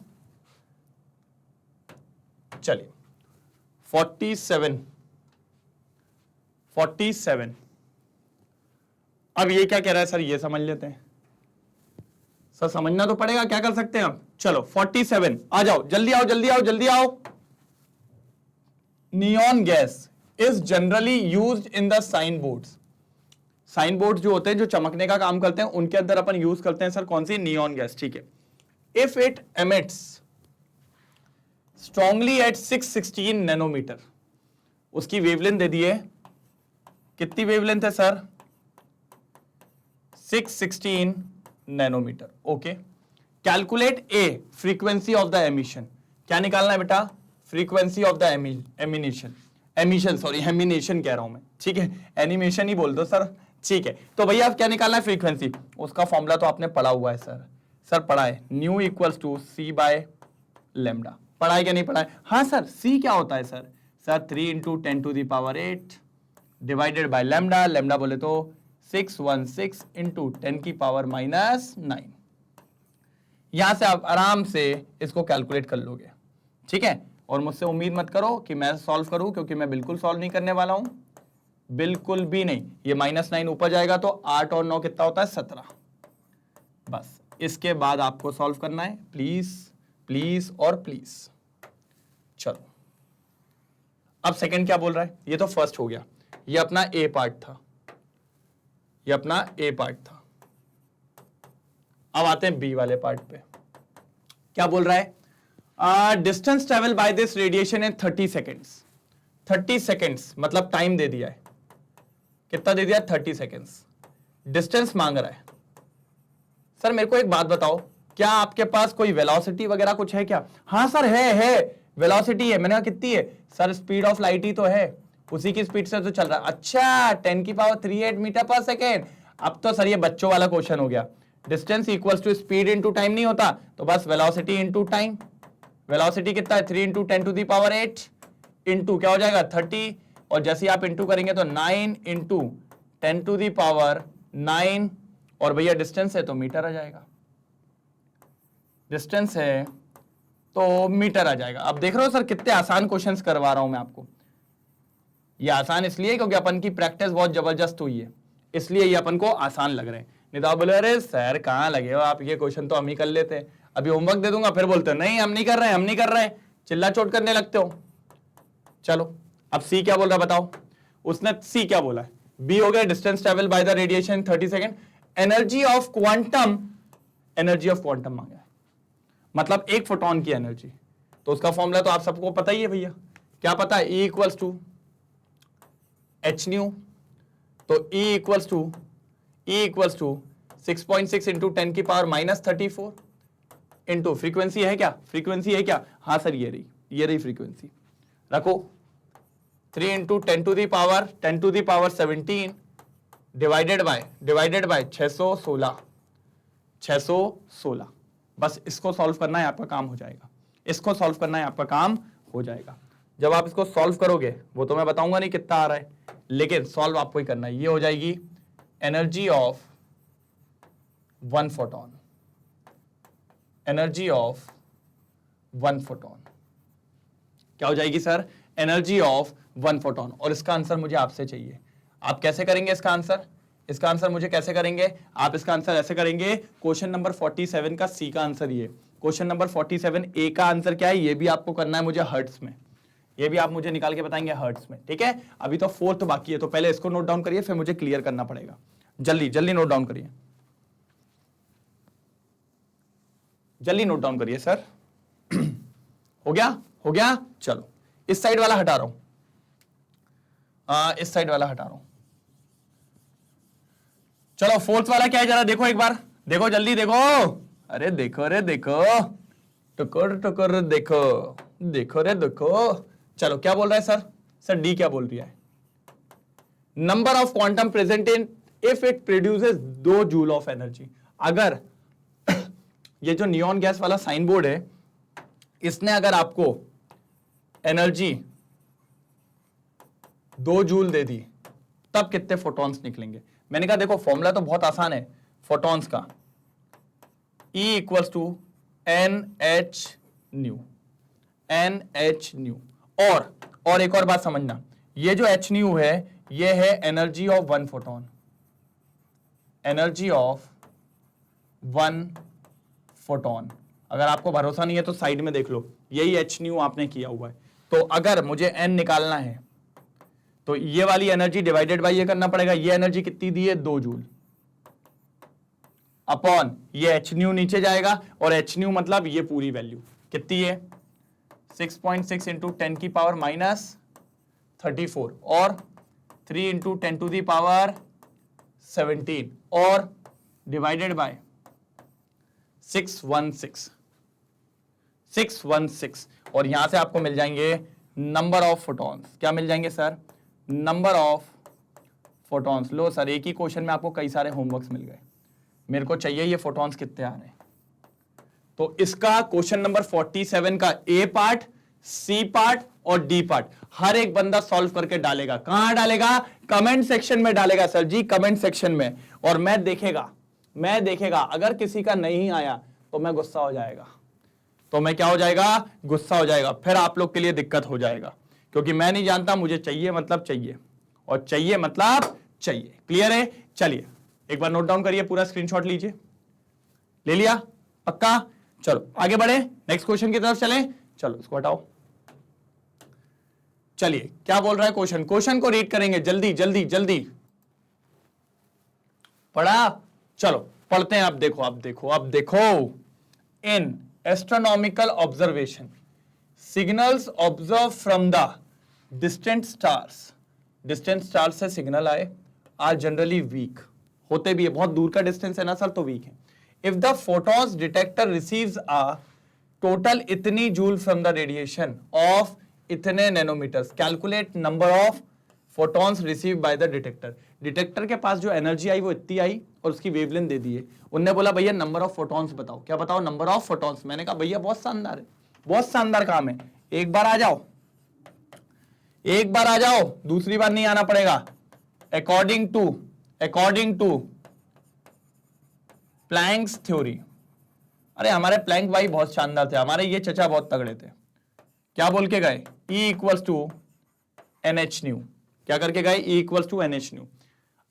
चलिए 47। अब ये क्या कह रहा है सर, ये समझ लेते हैं। सर समझना तो पड़ेगा, क्या कर सकते हैं हम। चलो 47, आ जाओ, जल्दी आओ। Neon gas is generally used in the sign boards. Sign board जो होते हैं जो चमकने का काम करते हैं उनके अंदर अपन यूज करते हैं सर कौन सी, नियॉन गैस, ठीक है। If it emits strongly at 616 nanometre, उसकी वेवलेंथ दे दी है, कितनी वेवलेंथ है sir, 616 nanometre, okay. Calculate a frequency of the emission, क्या निकालना है बेटा, frequency of the emination, emination कह रहा हूं मैं, ठीक है, एनिमेशन ही बोल दो सर, ठीक है। तो भैया आप क्या निकालना है, फ्रीक्वेंसी, उसका फॉर्मूला तो आपने पढ़ा हुआ है सर पढ़ा है, nu equals to C by lambda, पढ़ा है क्या नहीं पढ़ा है, हाँ सर। सी क्या होता है sir 3 into 10 to the power 8 divided by lambda, lambda बोले तो 616 इंटू 10 की पावर -9। यहां से आप आराम से इसको कैलकुलेट कर लोगे, ठीक है। और मुझसे उम्मीद मत करो कि मैं सॉल्व करूं, क्योंकि मैं बिल्कुल सॉल्व नहीं करने वाला हूं, बिल्कुल भी नहीं। ये -9 ऊपर जाएगा तो 8 और 9 कितना होता है, 17। बस इसके बाद आपको सॉल्व करना है, प्लीज प्लीज और प्लीज। चलो अब सेकंड क्या बोल रहा है, ये तो फर्स्ट हो गया, ये अपना ए पार्ट था, ये अपना ए पार्ट था। अब आते हैं बी वाले पार्ट पे, क्या बोल रहा है, distance travel by this radiation in 30 seconds. 30 seconds मतलब टाइम दे दिया है, कितना दे दिया, 30 सेकेंड्स। डिस्टेंस मांग रहा है। सर मेरे को एक बात बताओ, क्या आपके पास कोई वेलोसिटी वगैरह कुछ है क्या, हाँ सर है वेलोसिटी है। मैंने कहा कितनी है सर, स्पीड ऑफ लाइट ही तो है, उसी की स्पीड से तो चल रहा है। अच्छा 10 की पावर 38 मीटर पर सेकेंड। अब तो सर ये बच्चों वाला क्वेश्चन हो गया, distance equals to speed into time नहीं होता, तो बस वेलोसिटी इनटू टाइम। वेलोसिटी कितना है, 3 into 10 to the power 8 into क्या हो जाएगा 30, और जैसे ही आप इंटू करेंगे तो 9 इंटू 10 टू दी पावर 9, और भैया डिस्टेंस है तो मीटर आ जाएगा, डिस्टेंस है तो मीटर आ जाएगा। अब देख रहे हो सर कितने आसान क्वेश्चंस करवा रहा हूं मैं आपको। ये आसान इसलिए क्योंकि अपन की प्रैक्टिस बहुत जबरदस्त हुई है, इसलिए ये अपन को आसान लग रहे हैं। नहीं तो आप बोले अरे सर कहाँ लगे हो आप, ये क्वेश्चन तो हम ही कर लेते हैं, अभी होमवर्क दे दूंगा, फिर बोलते हो नहीं हम नहीं कर रहे हैं, चिल्ला चोट करने लगते हो। चलो अब सी क्या बोल रहा है बताओ, उसने सी क्या बोला है, बी हो गया distance travel by the radiation 30 second, energy of quantum मांगा है, मतलब एक फोटोन की एनर्जी। तो उसका फॉर्मूला तो आप सबको पता ही है भैया, क्या पता है, E equals to H nu, तो E इक्वल्स टू 6.6 इंटू 10 की पावर -34 इंटू फ्रीक्वेंसी है क्या, हाँ सर ये रही फ्रीक्वेंसी, रखो 3 into 10 to the power 17 divided by 616। बस इसको सॉल्व करना है, आपका काम हो जाएगा। जब आप इसको सॉल्व करोगे वो तो मैं बताऊंगा नहीं कितना आ रहा है, लेकिन सॉल्व आपको ही करना है। ये हो जाएगी एनर्जी ऑफ वन फोटोन, क्या हो जाएगी सर, एनर्जी ऑफ 1 फोटोन। और इसका आंसर मुझे आपसे चाहिए। आप कैसे करेंगे इसका आंसर मुझे कैसे करेंगे आप, इसका आंसर ऐसे करेंगे, क्वेश्चन नंबर 47 का सी का आंसर ये, क्वेश्चन नंबर 47 ए का आंसर क्या है, ये भी आपको करना है मुझे हर्ट्स में, ये भी आप मुझे निकाल के बताएंगे हर्ट्स में, ठीक है। अभी तो 4th बाकी है, तो पहले इसको नोट डाउन करिए, फिर मुझे क्लियर करना पड़ेगा। जल्दी नोट डाउन करिए, नोट डाउन करिए सर। हो गया, चलो इस साइड वाला हटा रहा हूं, चलो 4th वाला क्या है जरा देखो एक बार, देखो जल्दी देखो, अरे देखो टुकुर देखो। चलो क्या बोल रहा है सर डी क्या बोल रही है, number of quantum present in if it produces 2 joule of energy. अगर ये जो नियॉन गैस वाला साइन बोर्ड है, इसने अगर आपको एनर्जी 2 जूल दे दी, तब कितने फोटॉन्स निकलेंगे। मैंने कहा देखो फॉर्मूला तो बहुत आसान है फोटॉन्स का, E equals to NH nu, और एक और बात समझना, ये जो H न्यू है ये है एनर्जी ऑफ 1 फोटोन, अगर आपको भरोसा नहीं है तो साइड में देख लो, यही H न्यू आपने किया हुआ है। तो अगर मुझे N निकालना है तो ये वाली एनर्जी डिवाइडेड बाय ये करना पड़ेगा, ये एनर्जी कितनी दी है 2 जूल अपॉन ये एच न्यू नीचे जाएगा, और एच न्यू मतलब ये पूरी वैल्यू कितनी है 6.6 इंटू 10 की पावर माइनस 34 और 3 इंटू 10 टू दी पावर 17 और डिवाइडेड बाय 616 और यहां से आपको मिल जाएंगे नंबर ऑफ फोटॉन्स। क्या मिल जाएंगे sir? Number of photons. Low sir, एक ही क्वेश्चन में आपको कई सारे होमवर्क्स मिल गए, मेरे को चाहिए ये फोटॉन्स कितने आ रहे हैं। तो इसका क्वेश्चन नंबर 47 का ए पार्ट, सी पार्ट और डी पार्ट हर एक बंदा सॉल्व करके डालेगा। कहां डालेगा? कमेंट सेक्शन में डालेगा सर जी, कमेंट सेक्शन में। और मैं देखेगा अगर किसी का नहीं आया तो मैं गुस्सा हो जाएगा, तो मैं क्या हो जाएगा? गुस्सा हो जाएगा। फिर आप लोग के लिए दिक्कत हो जाएगा, क्योंकि मैं नहीं जानता, मुझे चाहिए मतलब चाहिए, और चाहिए मतलब चाहिए। क्लियर है? चलिए एक बार नोट डाउन करिए, पूरा स्क्रीनशॉट लीजिए। ले लिया? पक्का? चलो आगे बढ़े, नेक्स्ट क्वेश्चन की तरफ चलें। चलो इसको हटाओ। चलिए क्या बोल रहा है क्वेश्चन, क्वेश्चन को रीड करेंगे जल्दी जल्दी जल्दी। पढ़ा? चलो पढ़ते हैं। अब देखो इन astronomical observation signals observe from the distant stars से सिग्नल आर जनरली वीक होते भी है, बहुत दूर का डिस्टेंस है ना सर तो वीक है। If the photons detector receives a total इतनी joule from the radiation of इतने nanometres, calculate number of photons receive by the detector. Detector के पास जो एनर्जी आई वो इतनी आई और उसकी वेवलेंथ दे दी है। उनने बोला भैया नंबर ऑफ फोटॉन्स बताओ। क्या बताओ? Number of photons. मैंने कहा भैया बहुत शानदार है, बहुत शानदार काम है, एक बार आ जाओ, दूसरी बार नहीं आना पड़ेगा। According to Planck's theory. अरे हमारे प्लैंक भाई बहुत शानदार थे, हमारे ये चचा बहुत तगड़े थे। क्या बोल के गए? E equals to NH nu. क्या करके गए? E equals to NH nu.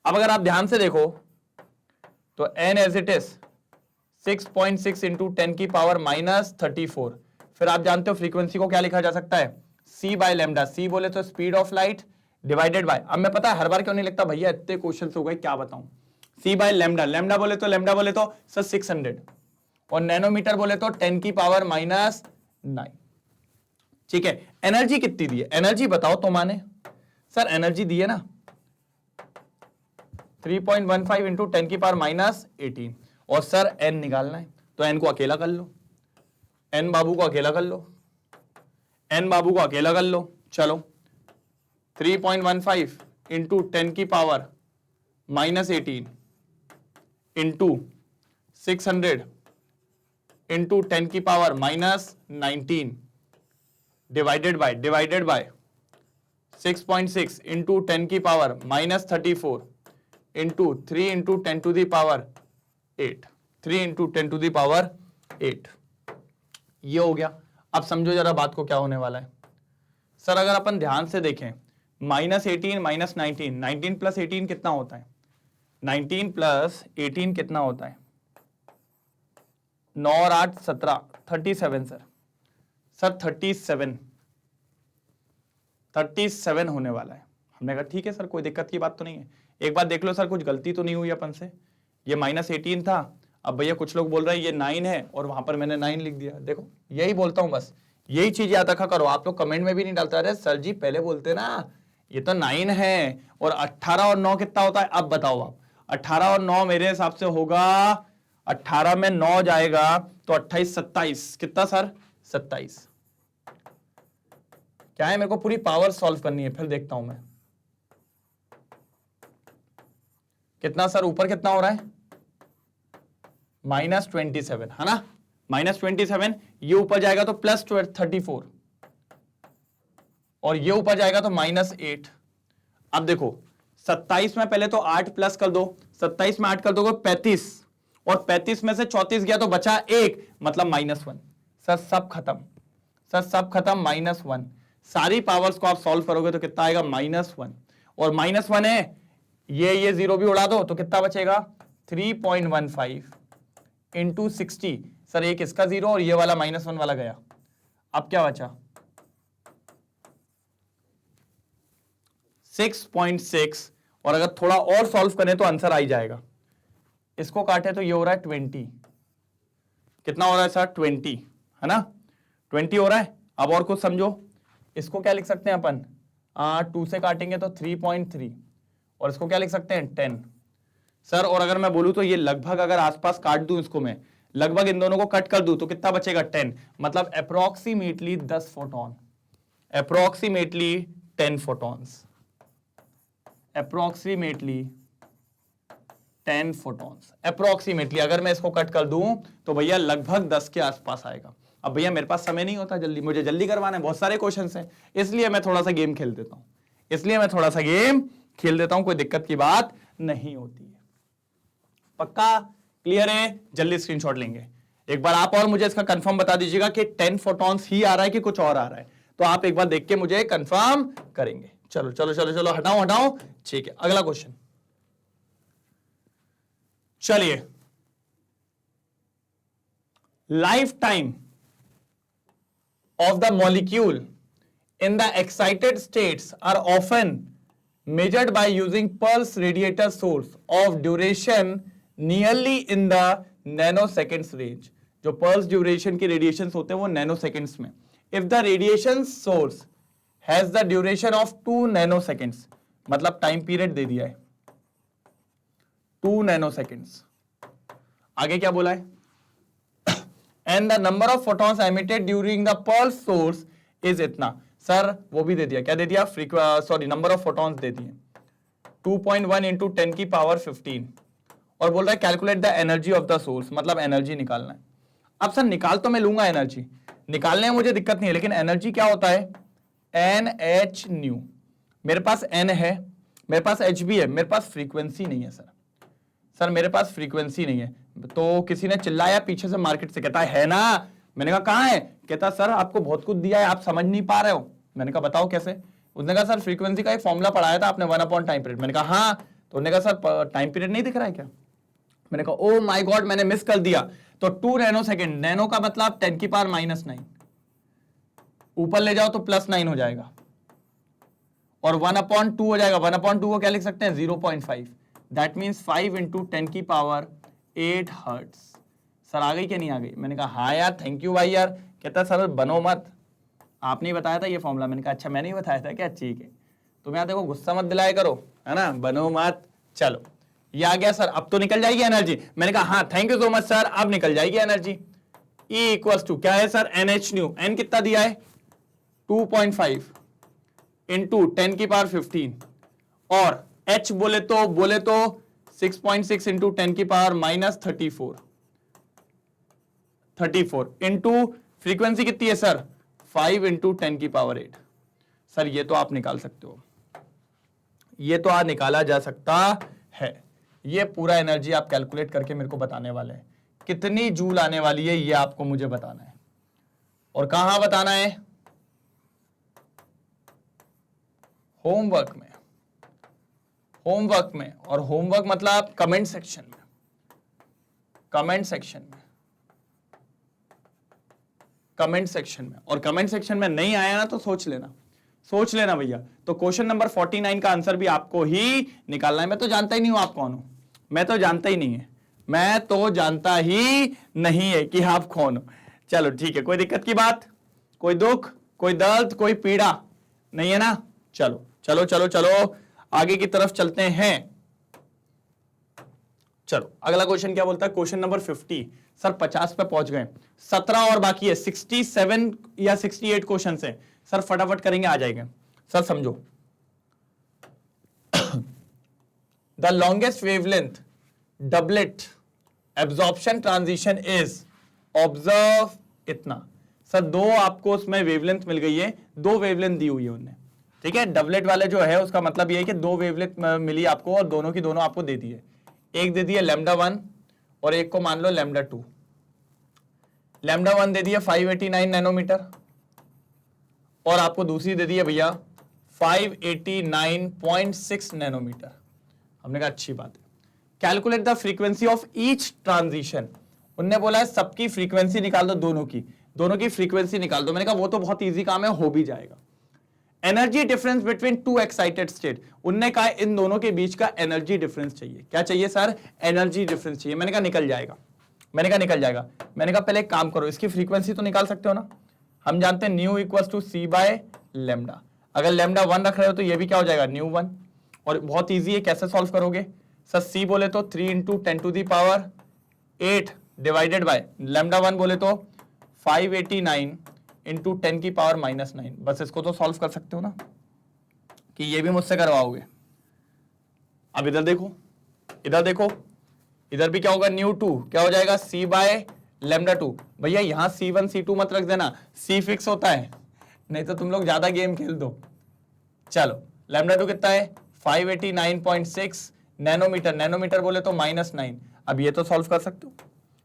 अब अगर आप ध्यान से देखो तो N as it is 6.6 into 10 की पावर माइनस 34। फिर आप जानते हो फ्रीक्वेंसी को क्या लिखा जा सकता है? C by lambda. C बोले तो speed of light divided by, अब मैं पता है हर बार क्यों नहीं लिखता भैया, इतने क्वेश्चन हो गए क्या बताऊं। C बाय लैम्डा, लैम्डा बोले तो सर 600 और नैनोमीटर बोले तो 10 की पावर माइनस 9। ठीक है, एनर्जी कितनी दी है? एनर्जी बताओ तो माने सर, एनर्जी दी है ना 3.15 इंटू 10 की पावर माइनस 18 और सर एन निकालना है तो एन को अकेला कर लो, एन बाबू को अकेला कर लो, चलो 3.15 इंटू 10 की पावर माइनस 18 इंटू 600 इंटू 10 की power minus 19 divided by 6.6 into 10 की power minus 34 into 3 into 10 to the power 8, 3 into 10 to the power 8। ये हो गया। अब समझो जरा बात को क्या होने वाला है। सर अगर अपन ध्यान से देखें माइनस 18 माइनस 19 प्लस 18 कितना होता है? 19 प्लस 18 कितना होता है? 9 और 8 17, 37 सर 37 होने वाला है। हमने कहा ठीक है सर, कोई दिक्कत की बात तो नहीं है। एक बात देख लो सर, कुछ गलती तो नहीं हुई अपन से। ये माइनस 18 था, अब भैया कुछ लोग बोल रहे हैं ये 9 है और वहां पर मैंने 9 लिख दिया। देखो यही बोलता हूं, बस यही चीज याद रखा करो। आप लोग कमेंट में भी नहीं डालता, अरे सर जी पहले बोलते ना ये तो 9 है। और 18 और 9 कितना होता है? अब बताओ आप। 18 और 9 मेरे हिसाब से होगा, 18 में 9 जाएगा तो 28 27, कितना सर? 27। क्या है, मेरे को पूरी पावर सॉल्व करनी है, फिर देखता हूं मैं कितना सर। ऊपर कितना हो रहा है? माइनस 27 है ना, माइनस 27। ये ऊपर जाएगा तो प्लस 34 और ये ऊपर जाएगा तो माइनस 8। अब देखो 27 में पहले तो 8 प्लस कर दो, 27 में 8 कर दोगे 35 और 35 में से 34 गया तो बचा 1, मतलब -1। सर सब खत्म, -1। सारी पावर्स को आप सॉल्व करोगे तो कितना आएगा? -1। और -1 है, ये जीरो भी उड़ा दो तो कितना बचेगा? 3.15 इंटू 60। सर एक इसका जीरो और ये वाला -1 वाला गया। अब क्या बचा? 6.6, और अगर थोड़ा और सॉल्व करें तो आंसर आ ही जाएगा। इसको काटे तो ये हो रहा है 20। कितना हो रहा है सर? 20, है ना? 20 हो रहा है। अब और कुछ समझो, इसको क्या लिख सकते हैं अपन? 2 से काटेंगे तो 3.3, और इसको क्या लिख सकते हैं? 10 सर। और अगर मैं बोलूं तो ये लगभग, अगर आसपास काट दूं इसको, मैं लगभग इन दोनों को कट कर दूं तो कितना बचेगा? 10, मतलब approximately 10 photon, approximately 10 photons, approximately 10 photons, approximately. अगर मैं इसको कट कर दूं तो भैया लगभग 10 के आसपास आएगा। अब भैया मेरे पास समय नहीं होता, जल्दी मुझे जल्दी करवाना है, बहुत सारे क्वेश्चंस हैं, इसलिए मैं थोड़ा सा गेम खेल देता हूं, कोई दिक्कत की बात नहीं होती है। पक्का क्लियर है? जल्दी स्क्रीनशॉट लेंगे। एक बार आप और मुझे इसका कंफर्म बता दीजिएगा कि 10 फोटॉन्स ही आ रहा है कि कुछ और आ रहा है, तो आप एक बार देख के मुझे कंफर्म करेंगे। चलो चलो चलो चलो, हटाओ, ठीक है। अगला क्वेश्चन, चलिए। Life time of the molecule in the excited states are often measured by using pulse radiator source of duration nearly in the nanoseconds range. जो pulse duration के radiations होते हैं वो nanoseconds में। If the radiation source has the duration of 2 nanoseconds, मतलब टाइम पीरियड दे दिया है 2 nanoseconds। आगे क्या बोला है? And the number of photons emitted during the pulse source is इतना। सर वो भी दे दिया, क्या दे दिया? नंबर ऑफ फोटॉन्स दे दिए 2.1 इंटू 10 की पावर 15, और बोल रहा है calculate the energy of the source, मतलब एनर्जी निकालना है। अब सर निकाल तो मैं लूंगा, एनर्जी निकालने में मुझे दिक्कत नहीं है, लेकिन एनर्जी क्या होता है? NH new. मेरे पास N है, मेरे पास H भी है, मेरे पास फ्रीक्वेंसी नहीं है सर मेरे पास फ्रीक्वेंसी नहीं है। तो किसी ने चिल्लाया पीछे से मार्केट से, कहता है ना? मैंने कहा कहां है? कहता सर आपको बहुत कुछ दिया है, आप समझ नहीं पा रहे हो। मैंने कहा बताओ कैसे? उसने कहा सर फ्रीक्वेंसी का एक फॉर्मूला पढ़ाया था आपने, 1 अपॉन टाइम पीरियड। मैंने कहा हाँ। तो उन्होंने कहा सर टाइम पीरियड नहीं दिख रहा है क्या? मैंने कहा ओ माय गॉड, मैंने मिस कर दिया। तो 2 नैनो सेकेंड, नैनो का मतलब 10 की पावर -9, ऊपर ले जाओ तो +9 हो जाएगा, और 1/2 हो जाएगा। 1/2 को क्या लिख सकते हैं? 0.5। दैट मीन्स 5 इंटू 10 की पावर 8 हर्ट्ज। सर आ गई क्या नहीं आ गई? मैंने कहा हाँ यार, थैंक यू भाई यार। कहता सर बनो मत, आपने बताया था ये फॉर्मूला। मैंने कहा अच्छा मैंने ही बताया था क्या? ठीक है। तुम यहाँ देखो गुस्सा मत दिलाया करो, है ना? बनो मत। चलो ये आ गया सर, अब तो निकल जाएगी एनर्जी। मैंने कहा हाँ thank you so much sir, अब निकल जाएगी एनर्जी। E इक्वल्स टू क्या है सर? NH new. N कितना दिया है? 2.5 इंटू 10 की पावर 15, और H बोले तो 6.6 इंटू 10 की पावर -34 इंटू फ्रीक्वेंसी कितनी है सर? 5 इंटू 10 की पावर 8। सर ये तो आप निकाल सकते हो, ये तो आज निकाला जा सकता है। ये पूरा एनर्जी आप कैलकुलेट करके मेरे को बताने वाले हैं, कितनी जूल आने वाली है ये आपको मुझे बताना है। और कहां बताना है? होमवर्क में। और होमवर्क मतलब कमेंट सेक्शन में, कमेंट सेक्शन में। और कमेंट सेक्शन में नहीं आया ना तो सोच लेना भैया। तो क्वेश्चन नंबर 49 का आंसर भी आपको ही निकालना है। मैं तो जानता ही नहीं हूं आप कौन हो, मैं तो जानता ही नहीं है कि आप कौन हो। चलो ठीक है, कोई दिक्कत की बात, कोई दुख, कोई दर्द, कोई पीड़ा नहीं है ना? चलो चलो चलो चलो आगे की तरफ चलते हैं। चलो अगला क्वेश्चन क्या बोलता है? Question number 50। सर 50 पे पहुंच गए, 17 और बाकी है, 67 या 68 क्वेश्चन है सर, फटाफट करेंगे, आ जाएंगे। सर समझो, the longest wavelength doublet absorption transition is, observe इतना। सर दो आपको उसमें वेवलेंथ मिल गई है, 2 वेवलेंथ दी हुई है उन्हें, ठीक है? डबलेट वाले जो है उसका मतलब ये है कि 2 वेवलेंथ मिली आपको, और दोनों की दोनों आपको दे दी है। एक दे दी है λ1 और एक को मान लो λ2। λ1 दे दिया 589 नैनोमीटर, और आपको दूसरी दे दी है भैया 589.6 नैनोमीटर। हमने कहा अच्छी बात है। Calculate the frequency of each transition. उनने बोला है सबकी फ्रीक्वेंसी निकाल दो, दोनों की फ्रीक्वेंसी निकाल दो। मैंने कहा वो तो बहुत इजी काम है, हो भी जाएगा। Energy difference between two excited state, उनने कहा इन दोनों के बीच का एनर्जी डिफरेंस चाहिए। क्या चाहिए सर? एनर्जी डिफरेंस चाहिए। मैंने कहा निकल जाएगा, मैंने कहा निकल जाएगा। मैंने कहा पहले एक काम करो, इसकी फ्रीक्वेंसी तो निकाल सकते हो ना, हम जानते हैं nu equals to C by lambda. अगर लेमडा 1 रख रहे हो तो ये भी क्या हो जाएगा? न्यू 1। और बहुत ईजी है, कैसे सॉल्व करोगे सर? सी बोले तो 3 × 10⁸ डिवाइडेड बाय लेमडा 1 बोले तो 589 × 10⁻⁻9। बस इसको तो सॉल्व कर सकते हो ना, कि ये भी मुझसे करवाओगे। अब इधर देखो, इधर देखो, इधर भी क्या होगा? न्यू 2 क्या हो जाएगा? सी बाय लेमडा 2। भैया यहां C1 C2 मत रख देना, सी फिक्स होता है, नहीं तो तुम लोग ज्यादा गेम खेल दो। चलो लेमडा 2 कितना है? 589.6 नैनोमीटर। नैनोमीटर बोले तो -9। अब ये तो सॉल्व कर सकते हो।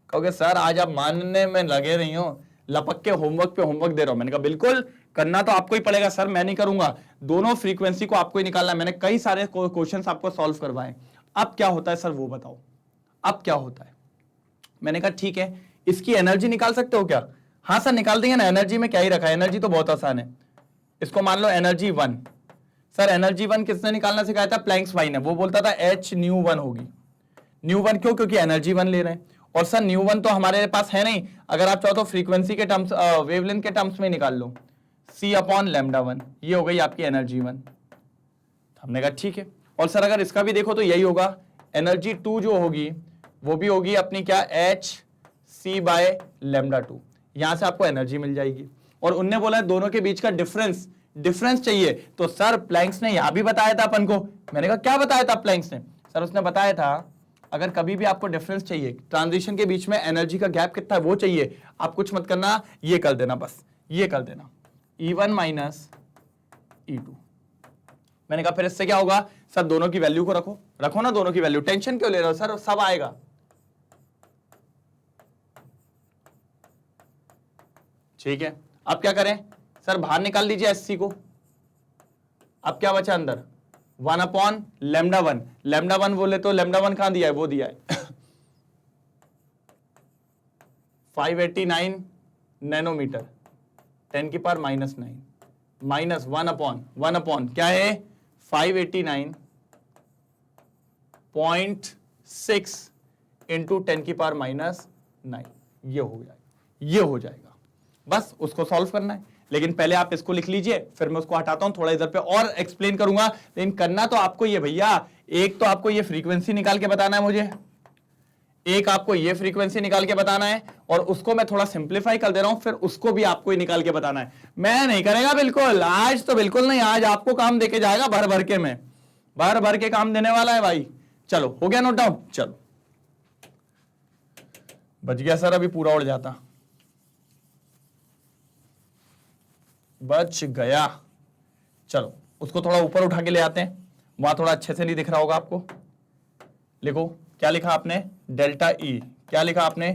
कहोगे सर आज आप मानने में लगे रही हो, लपक के होमवर्क पे होमवर्क दे रहा हूं। मैंने कहा बिल्कुल करना तो आपको ही पड़ेगा सर, मैं नहीं करूंगा, दोनों फ्रीक्वेंसी को आपको ही निकालना है। मैंने कई सारे क्वेश्चंस आपको सॉल्व करवाए। अब क्या होता है सर वो बताओ, अब क्या होता है? मैंने कहा ठीक है, इसकी एनर्जी निकाल सकते हो क्या? हाँ सर निकाल देंगे ना। एनर्जी में क्या ही रखा है, एनर्जी तो बहुत आसान है। इसको मान लो एनर्जी 1। सर एनर्जी 1 किसने निकालना सिखाया था? प्लैंक्स वाइन ने। वो बोलता था H न्यू 1 होगी। न्यू 1 क्यों? क्योंकि एनर्जी 1 ले रहे हैं। और सर न्यू 1 तो हमारे पास है नहीं, अगर आप चाहो तो फ्रीक्वेंसी के टर्म्स, वेवलेंथ के टर्म्स में निकाल लो, C/λ1। ये हो गई आपकी एनर्जी 1। हमने कहा ठीक है। और सर अगर इसका भी देखो तो यही होगा, एनर्जी 2 जो होगी वो भी होगी अपनी क्या? HC/λ2। यहां से आपको एनर्जी मिल जाएगी। और उनने बोला दोनों के बीच का डिफरेंस चाहिए, तो सर प्लैंक्स ने यहां भी बताया था अपन को। मैंने कहा क्या बताया था प्लैंक्स ने? सर उसने बताया था अगर कभी भी आपको डिफरेंस चाहिए, ट्रांजिशन के बीच में एनर्जी का गैप कितना है वो चाहिए, आप कुछ मत करना, ये कर देना, बस ये कर देना, E1 - E2। मैंने कहा फिर इससे क्या होगा? सर दोनों की वैल्यू को रखो ना, दोनों की वैल्यू, टेंशन क्यों ले रहे हो सर, सब आएगा। ठीक है, अब क्या करें सर? बाहर निकाल लीजिए SC को। अब क्या बचा अंदर? 1/λ1। लैम्डा 1 बोले तो लैम्डा 1 कहां दिया है? वो दिया है 589 नैनोमीटर 10⁻⁻9 माइनस 1/1 क्या है? 589.6 × 10⁻⁹ ये हो जाएगा, ये हो जाएगा। बस उसको सॉल्व करना है। लेकिन पहले आप इसको लिख लीजिए, फिर मैं उसको हटाता हूं, थोड़ा इधर पे और एक्सप्लेन करूंगा। लेकिन करना तो आपको ये भैया, एक तो आपको ये फ्रीक्वेंसी निकाल के बताना है मुझे, एक आपको ये फ्रीक्वेंसी निकाल के बताना है, और उसको मैं थोड़ा सिंप्लीफाई कर दे रहा हूं, फिर उसको भी आपको ही निकाल के बताना है। मैं नहीं करेगा बिल्कुल, आज तो बिल्कुल नहीं, आज आपको काम देके जाएगा भर भर के, मैं भर भर के काम देने वाला है भाई। चलो हो गया नोट डाउन? चलो बच गया सर, अभी पूरा उड़ जाता, बच गया। चलो उसको थोड़ा ऊपर उठा के ले आते हैं, वहां थोड़ा अच्छे से नहीं दिख रहा होगा आपको। लिखो क्या लिखा आपने? Delta E. क्या लिखा आपने?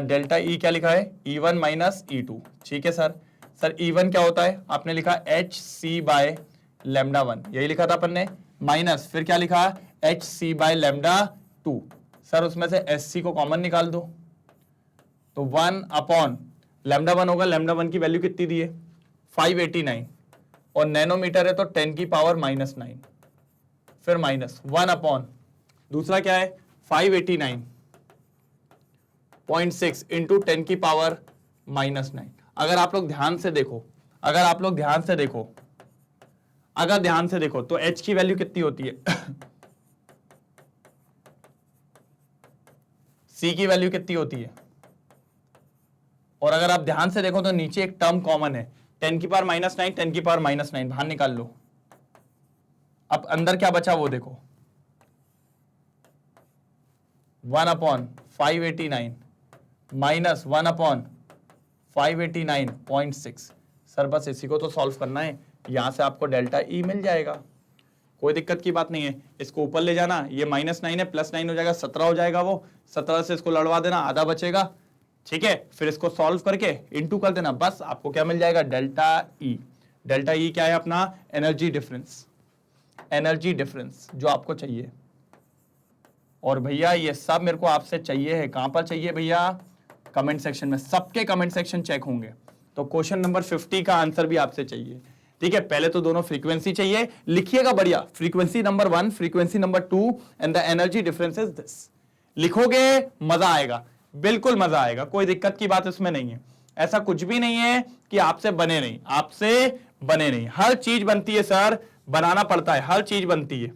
डेल्टा ई क्या लिखा है? E1 - E2। ठीक है सर। सर E1 क्या होता है? आपने लिखा HC/λ1, यही लिखा था अपन ने, माइनस फिर क्या लिखा? HC/λ2। सर उसमें से SC को कॉमन निकाल दो, तो 1/λ1 होगा। λ1 की वैल्यू कितनी दी है? 589, और नैनोमीटर है तो 10⁻⁻9, फिर माइनस 1/, दूसरा क्या है? 589.6 × 10⁻⁻9। अगर आप लोग ध्यान से देखो, अगर आप लोग ध्यान से देखो, अगर ध्यान से देखो तो H की वैल्यू कितनी होती है? C की वैल्यू कितनी होती है? और अगर आप ध्यान से देखो तो नीचे एक टर्म कॉमन है, 10⁻⁻9, 10⁻⁻9 बाहर निकाल लो। अब अंदर क्या बचा वो देखो, 1/589 माइनस 1/589.6। सर बस इसी को तो सॉल्व करना है, यहां से आपको डेल्टा ई मिल जाएगा, कोई दिक्कत की बात नहीं है। इसको ऊपर ले जाना, ये -9 है, +9 हो जाएगा, 17 हो जाएगा। वो 17 से इसको लड़वा देना, आधा बचेगा। ठीक है, फिर इसको सॉल्व करके इनटू कर देना, बस आपको क्या मिल जाएगा? Delta E. डेल्टा ई क्या है अपना? एनर्जी डिफरेंस, एनर्जी डिफरेंस जो आपको चाहिए। और भैया ये सब मेरे को आपसे चाहिए है, कहां पर चाहिए भैया? कमेंट सेक्शन में, सबके कमेंट सेक्शन चेक होंगे, तो क्वेश्चन नंबर 50 का आंसर भी आपसे चाहिए। ठीक है, पहले तो दोनों फ्रीक्वेंसी चाहिए, लिखिएगा बढ़िया, frequency number 1, frequency number 2 and the energy difference is this. लिखोगे मजा आएगा, बिल्कुल मजा आएगा, कोई दिक्कत की बात इसमें नहीं है। ऐसा कुछ भी नहीं है कि आपसे बने नहीं, आपसे बने नहीं, हर चीज बनती है सर, बनाना पड़ता है, हर चीज बनती है,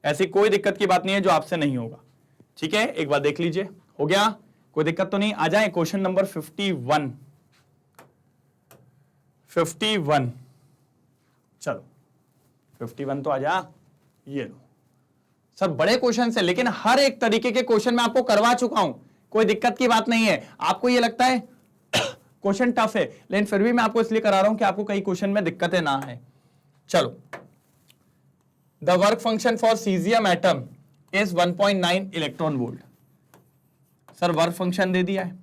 ऐसी कोई दिक्कत की बात नहीं है जो आपसे नहीं होगा। ठीक है, एक बार देख लीजिए, हो गया, कोई दिक्कत तो नहीं। आ जाए क्वेश्चन नंबर 51। चलो 51 तो आ जा, ये लो सर, बड़े क्वेश्चन है लेकिन हर एक तरीके के क्वेश्चन मैं आपको करवा चुका हूं, कोई दिक्कत की बात नहीं है। आपको ये लगता है क्वेश्चन टफ है, लेकिन फिर भी मैं आपको इसलिए करा रहा हूं कि आपको कई क्वेश्चन में दिक्कतें ना है। चलो, the work function for caesium atom is 1.9 electron volt. Sir work function दे दिया है,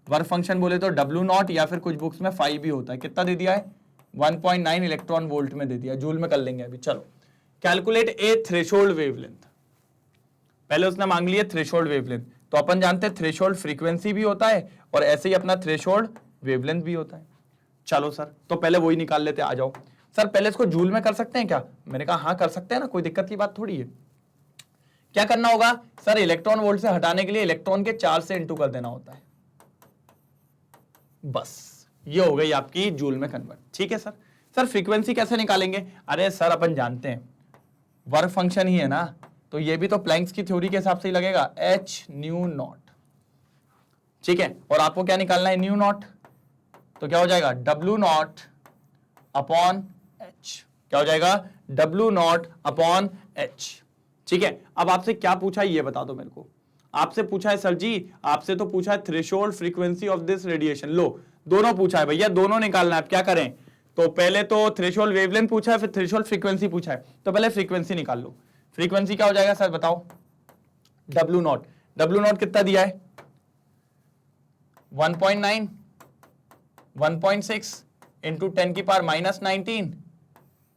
वर्क फंक्शन बोले तो W0 या फिर कुछ बुक्स में 5 भी होता है। कितना दे दिया है? 1.9 इलेक्ट्रॉन वोल्ट में दे दिया, जूल में कर लेंगे अभी। चलो, कैलकुलेट ए थ्रेशोल्ड वेवलेंथ। पहले उसने मांग लिया थ्रेशोल्ड वेवलेंथ, तो अपन जानते हैं थ्रेशोल्ड फ्रीक्वेंसी भी होता है और ऐसे ही अपना थ्रेशोल्ड वेवलेंथ भी होता है। चलो सर, तो पहले वही निकाल लेते, आ जाओ। सर पहले इसको जूल में कर सकते हैं क्या? मैंने कहा हाँ कर सकते हैं ना, कोई दिक्कत की बात थोड़ी है। क्या करना होगा सर? इलेक्ट्रॉन वोल्ट से हटाने के लिए इलेक्ट्रॉन के चार्ज से इंटू कर देना होता है, बस ये हो गई आपकी जूल में कन्वर्ट। ठीक है सर। सर फ्रीक्वेंसी कैसे निकालेंगे? अरे सर अपन जानते हैं वर्क फंक्शन ही है ना, तो ये भी तो प्लैंक्स की थ्योरी के हिसाब से ही लगेगा, एच न्यू नॉट। ठीक है, और आपको क्या निकालना है? New not. तो क्या हो जाएगा? W not upon H. क्या हो जाएगा? W not upon H. ठीक है, अब आपसे क्या पूछा है ये बता दो मेरे को। आपसे पूछा है सर जी, आपसे तो पूछा है threshold frequency of this radiation. लो, दोनों पूछा है भैया, दोनों निकालना है। आप क्या करें? तो पहले तो थ्रेशोल्ड वेवलेंथ पूछा है, फिर थ्रेशोल्ड फ्रीक्वेंसी पूछा है, तो पहले फ्रीक्वेंसी निकाल लो। फ्रीक्वेंसी क्या हो जाएगा सर बताओ? W not. डब्ल्यू नॉट कितना दिया है? 1.9, 1.6 इंटू 10 की power minus 19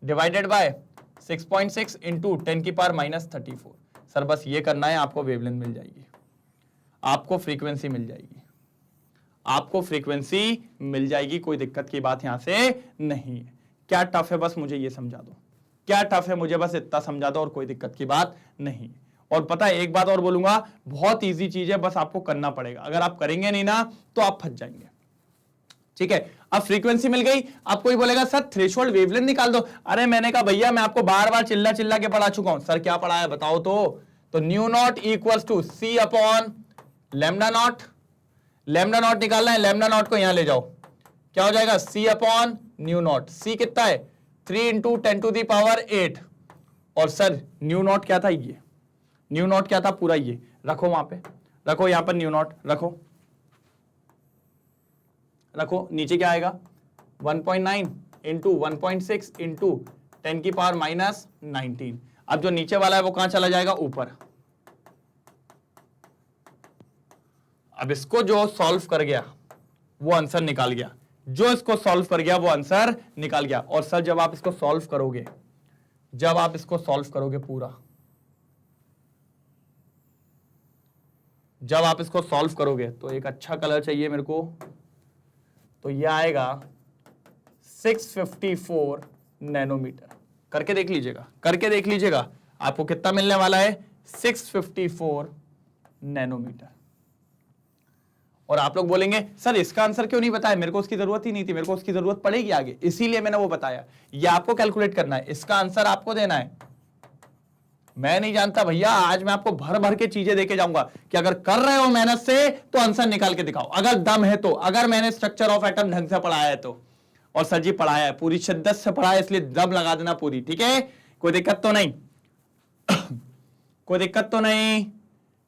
divided by 6.6 into 10 की पावर माइनस 34। सर बस ये करना है, आपको वेवलेंथ मिल जाएगी, आपको फ्रीक्वेंसी मिल जाएगी, आपको फ्रीक्वेंसी मिल जाएगी, कोई दिक्कत की बात यहां से नहीं है। क्या टफ है? बस मुझे ये समझा दो, क्या टफ है? मुझे बस इतना समझा दो और कोई दिक्कत की बात नहीं है। और पता है एक बात और बोलूंगा, बहुत इजी चीज है, बस आपको करना पड़ेगा। अगर आप करेंगे नहीं ना तो आप फंस जाएंगे। ठीक है, अब फ्रीक्वेंसी मिल गई, आप कोई बोलेगा सर थ्रेशोल्ड वेवलेंथ निकाल दो। अरे मैंने कहा भैया मैं आपको बार बार चिल्ला चिल्ला के पढ़ा चुका हूं। सर क्या पढ़ा है बताओ तो nu nought equals to C upon lambda nought. Lambda nought निकालना है, लैम्डा नॉट को यहां ले जाओ, क्या हो जाएगा? सी अपॉन न्यू नॉट। सी कितना है? 3 इंटू 10 टू दी पावर 8। और सर न्यू नॉट क्या था? ये न्यू नॉट क्या था? पूरा ये रखो, वहां पे रखो, यहां पर न्यू नॉट रखो, रखो। नीचे क्या आएगा? 1.9 इंटू 1.6 इंटू 10 की पावर माइनस 19। अब जो नीचे वाला है वो कहां चला जाएगा? ऊपर। अब इसको जो सॉल्व कर गया वो आंसर निकाल गया, जो इसको सॉल्व कर गया वो आंसर निकाल गया। और सर जब आप इसको सॉल्व करोगे, जब आप इसको सॉल्व करोगे पूरा, जब आप इसको सॉल्व करोगे तो एक अच्छा कलर चाहिए मेरे को, तो ये आएगा 654 नैनोमीटर। करके देख लीजिएगा, करके देख लीजिएगा, आपको कितना मिलने वाला है? 654 नैनोमीटर। और आप लोग बोलेंगे सर इसका आंसर क्यों नहीं बताया? मेरे को उसकी जरूरत ही नहीं थी, मेरे को उसकी जरूरत पड़ेगी आगे, इसीलिए मैंने वो बताया। ये आपको कैलकुलेट करना है, इसका आंसर आपको देना है। मैं नहीं जानता भैया, आज मैं आपको भर भर के चीजें देके जाऊंगा कि अगर कर रहे हो मेहनत से तो आंसर निकाल के दिखाओ, अगर दम है तो, अगर मैंने स्ट्रक्चर ऑफ एटम ढंग से पढ़ाया है तो। और सर जी पढ़ाया है, पूरी शिद्दत से पढ़ाया है, इसलिए दम लगा देना पूरी। ठीक है, कोई दिक्कत तो नहीं? कोई दिक्कत तो नहीं?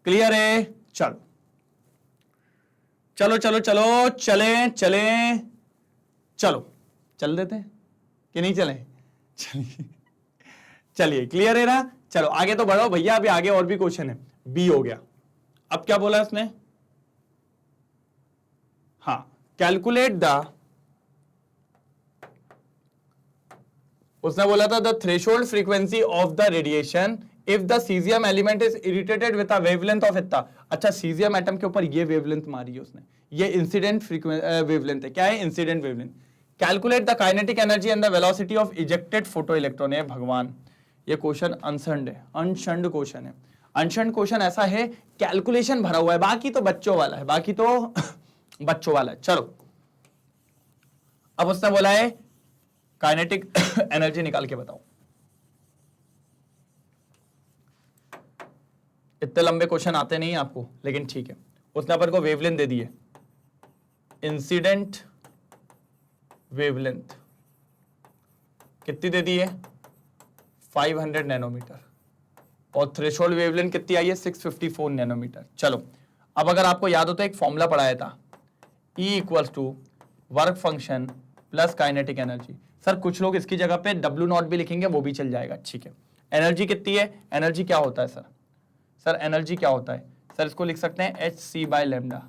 क्लियर है? चलो चलो चलो चलो, चले चले चलो, चल देते हैं कि नहीं चले? चलिए चलिए, क्लियर है ना? चलो आगे तो बढ़ो भैया, अभी आगे और भी क्वेश्चन है। बी हो गया। अब क्या बोला इसने? हाँ, कैलकुलेट द, उसने बोला था the threshold frequency of the radiation if the caesium element is irritated with a wavelength of इतना। अच्छा, सीजियम एटम के ऊपर ये वेवलेंथ मारी है उसने, ये इंसिडेंट वेवलेंथ है। क्या है? Incident wavelength. Calculate the kinetic energy and the velocity of ejected photo electron. है भगवान, ये क्वेश्चन अनशंड है, अनशंड क्वेश्चन है। अनशंड क्वेश्चन ऐसा है कैलकुलेशन भरा हुआ है, बाकी तो बच्चों वाला है, बाकी तो बच्चों वाला है। चलो अब उसने बोला है काइनेटिक एनर्जी निकाल के बताओ। इतने लंबे क्वेश्चन आते नहीं आपको, लेकिन ठीक है। उसने अपन को वेवलेंथ दे दी है, इंसिडेंट वेवलेंथ कितनी दे दी है 500 नैनोमीटर, और थ्रेशोल्ड वेवलेंथ कितनी आई है 654 नैनोमीटर। चलो अब अगर आपको याद हो तो एक फॉर्मूला पढ़ाया था, E equals to work function plus kinetic energy. Sir कुछ लोग इसकी जगह पे W0 भी लिखेंगे, वो भी चल जाएगा, ठीक है। एनर्जी कितनी है, एनर्जी क्या होता है सर? सर एनर्जी क्या होता है सर? इसको लिख सकते हैं hc बाय लेमडा,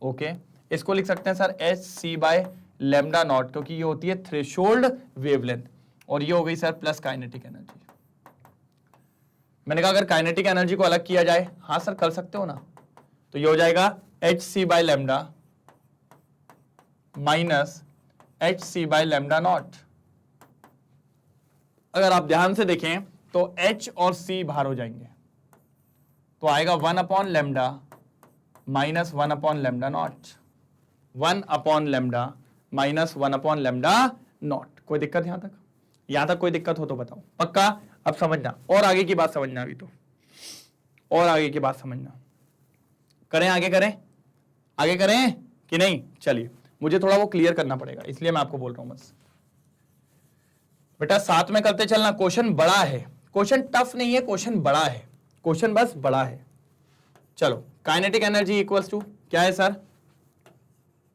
ओके। इसको लिख सकते हैं sir hc by lambda naught, क्योंकि ये होती है थ्रेशोल्ड वेवलेंथ, और ये हो गई सर प्लस काइनेटिक एनर्जी। मैंने कहा अगर काइनेटिक एनर्जी को अलग किया जाए, हाँ सर कर सकते हो ना, तो ये हो जाएगा hc by lambda minus hc by lambda naught. अगर आप ध्यान से देखें तो h और c बाहर हो जाएंगे, तो आएगा 1 upon lambda minus 1 upon lambda naught, 1 upon lambda minus 1 upon lambda naught. कोई दिक्कत यहां तक? यहां तक कोई दिक्कत हो तो बताओ, पक्का? अब समझना, और आगे की बात समझना, अभी तो और आगे की बात समझना। करें आगे, करें आगे, करें कि नहीं? चलिए मुझे थोड़ा वो क्लियर करना पड़ेगा, इसलिए मैं आपको बोल रहा हूं बस। बेटा साथ में करते चलना, क्वेश्चन बड़ा है, क्वेश्चन टफ नहीं है, क्वेश्चन बड़ा है, क्वेश्चन बस बड़ा है। चलो काइनेटिक एनर्जी इक्वल्स टू क्या है सर?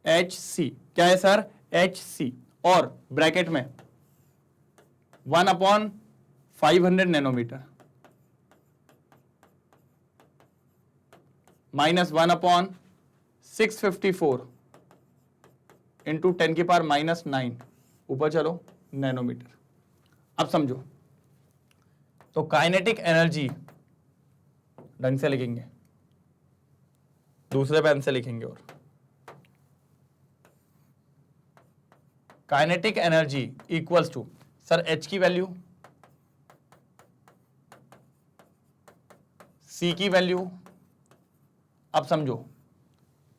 hc, क्या है सर? hc, और ब्रैकेट में 1 upon 500 nanometre minus 1 upon 654 into 10 की पावर माइनस 9, ऊपर चलो नैनोमीटर। अब समझो, तो काइनेटिक एनर्जी ढंग से लिखेंगे, दूसरे पेन से लिखेंगे, और kinetic energy equals to sir h की वैल्यू, c की वैल्यू। अब समझो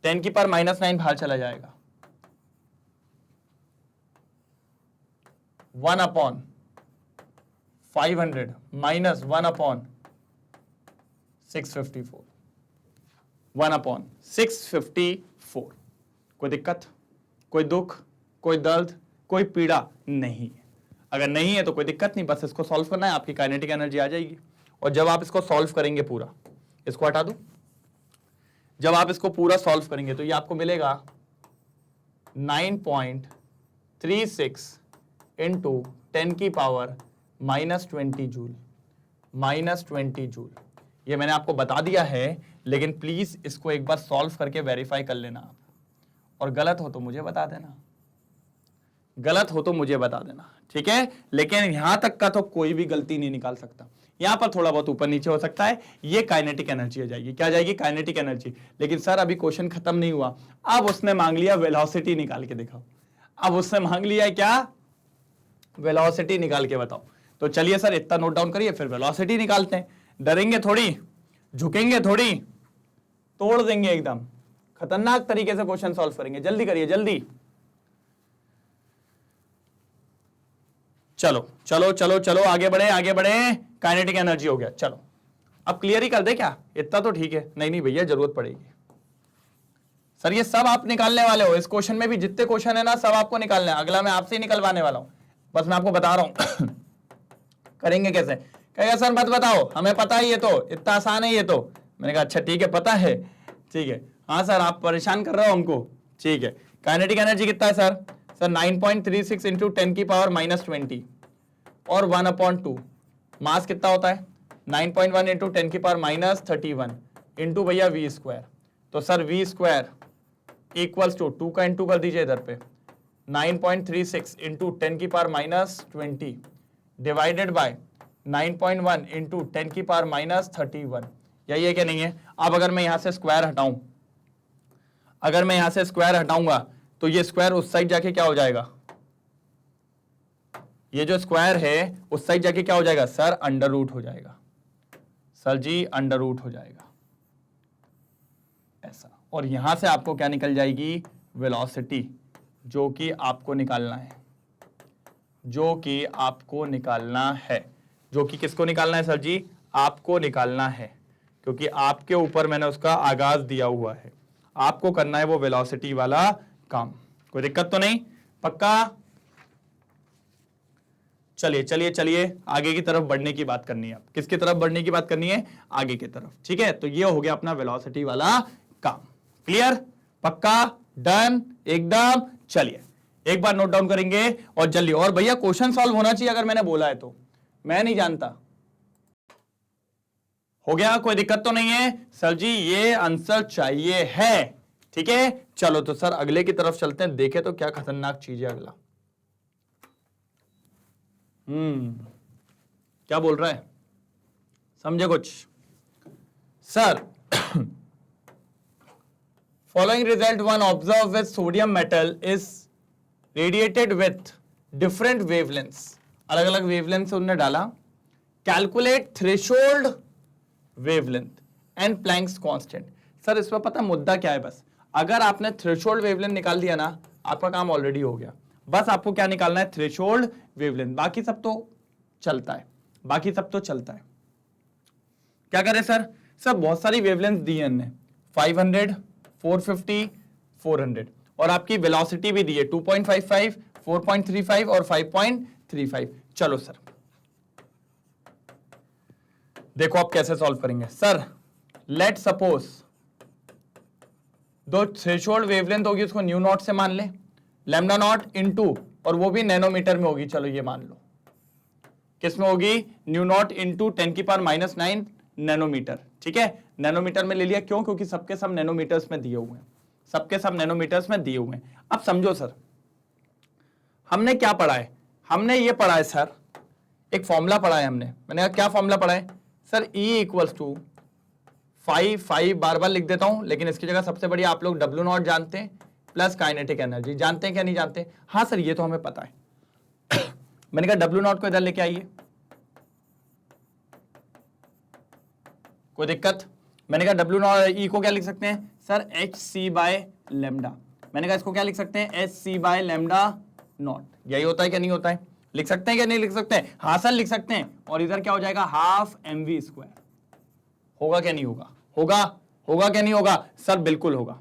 10 की पावर माइनस 9 बाहर चला जाएगा, 1 अपॉन 500 माइनस 1 अपॉन 654, 1 अपॉन 654। कोई दिक्कत, कोई दुख, कोई दर्द, कोई पीड़ा नहीं है? अगर नहीं है तो कोई दिक्कत नहीं, बस इसको सॉल्व करना है, आपकी काइनेटिक एनर्जी आ जाएगी। और जब आप इसको सॉल्व करेंगे पूरा, इसको हटा दो, जब आप इसको पूरा सॉल्व करेंगे तो ये आपको मिलेगा 9.36 इंटू 10 की power minus 20 joule, minus 20 joule. ये मैंने आपको बता दिया है, लेकिन प्लीज इसको एक बार सॉल्व करके वेरीफाई कर लेना आप, और गलत हो तो मुझे बता देना, गलत हो तो मुझे बता देना, ठीक है। लेकिन यहां तक का तो कोई भी गलती नहीं निकाल सकता, यहां पर थोड़ा बहुत ऊपर नीचे हो सकता है। ये काइनेटिक एनर्जी आ जाएगी, क्या जाएगी? Kinetic energy. लेकिन सर अभी क्वेश्चन खत्म नहीं हुआ, अब उसने मांग लिया वेलोसिटी निकाल के दिखाओ। अब उसने मांग लिया क्या? वेलोसिटी निकाल के बताओ। तो चलिए सर इतना नोट डाउन करिए, फिर वेलोसिटी निकालते हैं। डरेंगे थोड़ी, झुकेंगे थोड़ी, तोड़ देंगे एकदम, खतरनाक तरीके से क्वेश्चन सॉल्व करेंगे। जल्दी करिए, जल्दी। चलो चलो चलो चलो, आगे बढ़े आगे बढ़े। काइनेटिक एनर्जी हो गया, चलो अब क्लियर ही कर दे क्या? इतना तो ठीक है। नहीं नहीं भैया, जरूरत पड़ेगी। सर ये सब आप निकालने वाले हो, इस क्वेश्चन में भी जितने क्वेश्चन है ना, सब आपको निकालने हैं। अगला मैं आपसे ही निकलवाने वाला हूं, बस मैं आपको बता रहा हूं करेंगे कैसे। कहेगा सर मत बताओ, हमें पता है, ये तो इतना आसान है ये तो। मैंने कहा अच्छा ठीक है, पता है, ठीक है। हाँ सर आप परेशान कर रहे हो हमको, ठीक है। काइनेटिक एनर्जी कितना है सर? सर 9.36 इंटू 10 की पावर माइनस 20 और 1/2। मास कितना होता है? 9.1 इंटू 10 की पावर माइनस 31 इंटू भैया वी स्क्वायर। तो sir V square equals to 2 का इंटू कर दीजिए इधर पे, 9.36 इंटू 10 की power minus 20 divided by 9.1 into 10 की पावर माइनस 31। यही है क्या? नहीं है? अब अगर मैं यहां से स्क्वायर हटाऊं, अगर मैं यहां से स्क्वायर हटाऊंगा तो ये स्क्वायर उस साइड जाके क्या हो जाएगा, ये जो स्क्वायर है उस साइड जाके क्या हो जाएगा सर, अंडर रूट हो जाएगा सर जी, अंडर रूट हो जाएगा ऐसा। और यहां से आपको क्या निकल जाएगी, वेलोसिटी, जो कि आपको निकालना है, जो कि आपको निकालना है, जो कि किसको निकालना है सर जी, आपको निकालना है, क्योंकि आपके ऊपर मैंने उसका आगाज दिया हुआ है, आपको करना है वो वेलोसिटी वाला काम। कोई दिक्कत तो नहीं, पक्का? चलिए चलिए चलिए, आगे की तरफ बढ़ने की बात करनी है। किसकी तरफ बढ़ने की बात करनी है, आगे की तरफ। ठीक है, तो ये हो गया अपना वेलोसिटी वाला काम। क्लियर, पक्का, डन, एकदम। चलिए एक बार नोट डाउन करेंगे और जल्दी। और भैया क्वेश्चन सॉल्व होना चाहिए अगर मैंने बोला है तो, मैं नहीं जानता। हो गया, कोई दिक्कत तो नहीं है सर जी, ये आंसर चाहिए है। ठीक है, चलो तो सर अगले की तरफ चलते हैं, देखे तो क्या खतरनाक चीज है अगला। क्या बोल रहा है, समझे कुछ sir? Following result one observed with sodium metal is radiated with different wavelengths, अलग अलग wavelengths उन्होंने डाला। Calculate threshold wavelength and Planck's constant। Sir इसमें पता मुद्दा क्या है, बस अगर आपने थ्रेशोल्ड वेवलेंथ निकाल दिया ना, आपका काम ऑलरेडी हो गया। बस आपको क्या निकालना है, थ्रेशोल्ड वेवलेंथ, बाकी सब तो चलता है, बाकी सब तो चलता है। क्या करें सर? सर बहुत सारी वेवलेंथ दी है इन्होंने, 500, 450, 400, और आपकी वेलोसिटी भी दी है 2.55, 4.35 और 5.35। चलो सर देखो आप कैसे सॉल्व करेंगे। सर लेट सपोज दो थ्रेशोल्ड वेवलेंथ होगी, उसको न्यू नॉट से मान ले, लैम्डा नॉट इनटू, और वो भी नैनोमीटर में होगी। चलो ये मान लो, किस में होगी, न्यू नॉट इनटू 10⁻⁹ नैनोमीटर। ठीक है, नैनोमीटर में ले लिया, क्यों? क्योंकि सबके सब नैनोमीटर्स में दिए हुए हैं, सबके सब नैनोमीटर्स में दिए हुए हैं। अब समझो सर, हमने क्या पढ़ा है, हमने ये पढ़ा है सर, एक फॉर्मूला पढ़ा है हमने। मैंने कहा क्या फॉर्मूला पढ़ा है सर? E इक्वल्स टू 5 बार बार लिख देता हूं, लेकिन इसकी जगह सबसे बढ़िया आप लोग W नॉट जानते हैं प्लस काइनेटिक एनर्जी। जानते हैं क्या नहीं जानते? हाँ सर ये तो हमें पता है। मैंने कहा W नॉट को इधर लेके आइए, कोई दिक्कत? मैंने कहा W नॉट E को क्या लिख सकते हैं सर? HC by lambda. मैंने कहा इसको क्या लिख सकते हैं? HC by lambda naught. यही होता है क्या नहीं होता है? लिख सकते हैं क्या नहीं लिख सकते हैं? हाँ सर लिख सकते हैं। और इधर क्या हो जाएगा? Half mv square. होगा क्या नहीं होगा? होगा, होगा क्या नहीं होगा? सर बिल्कुल होगा,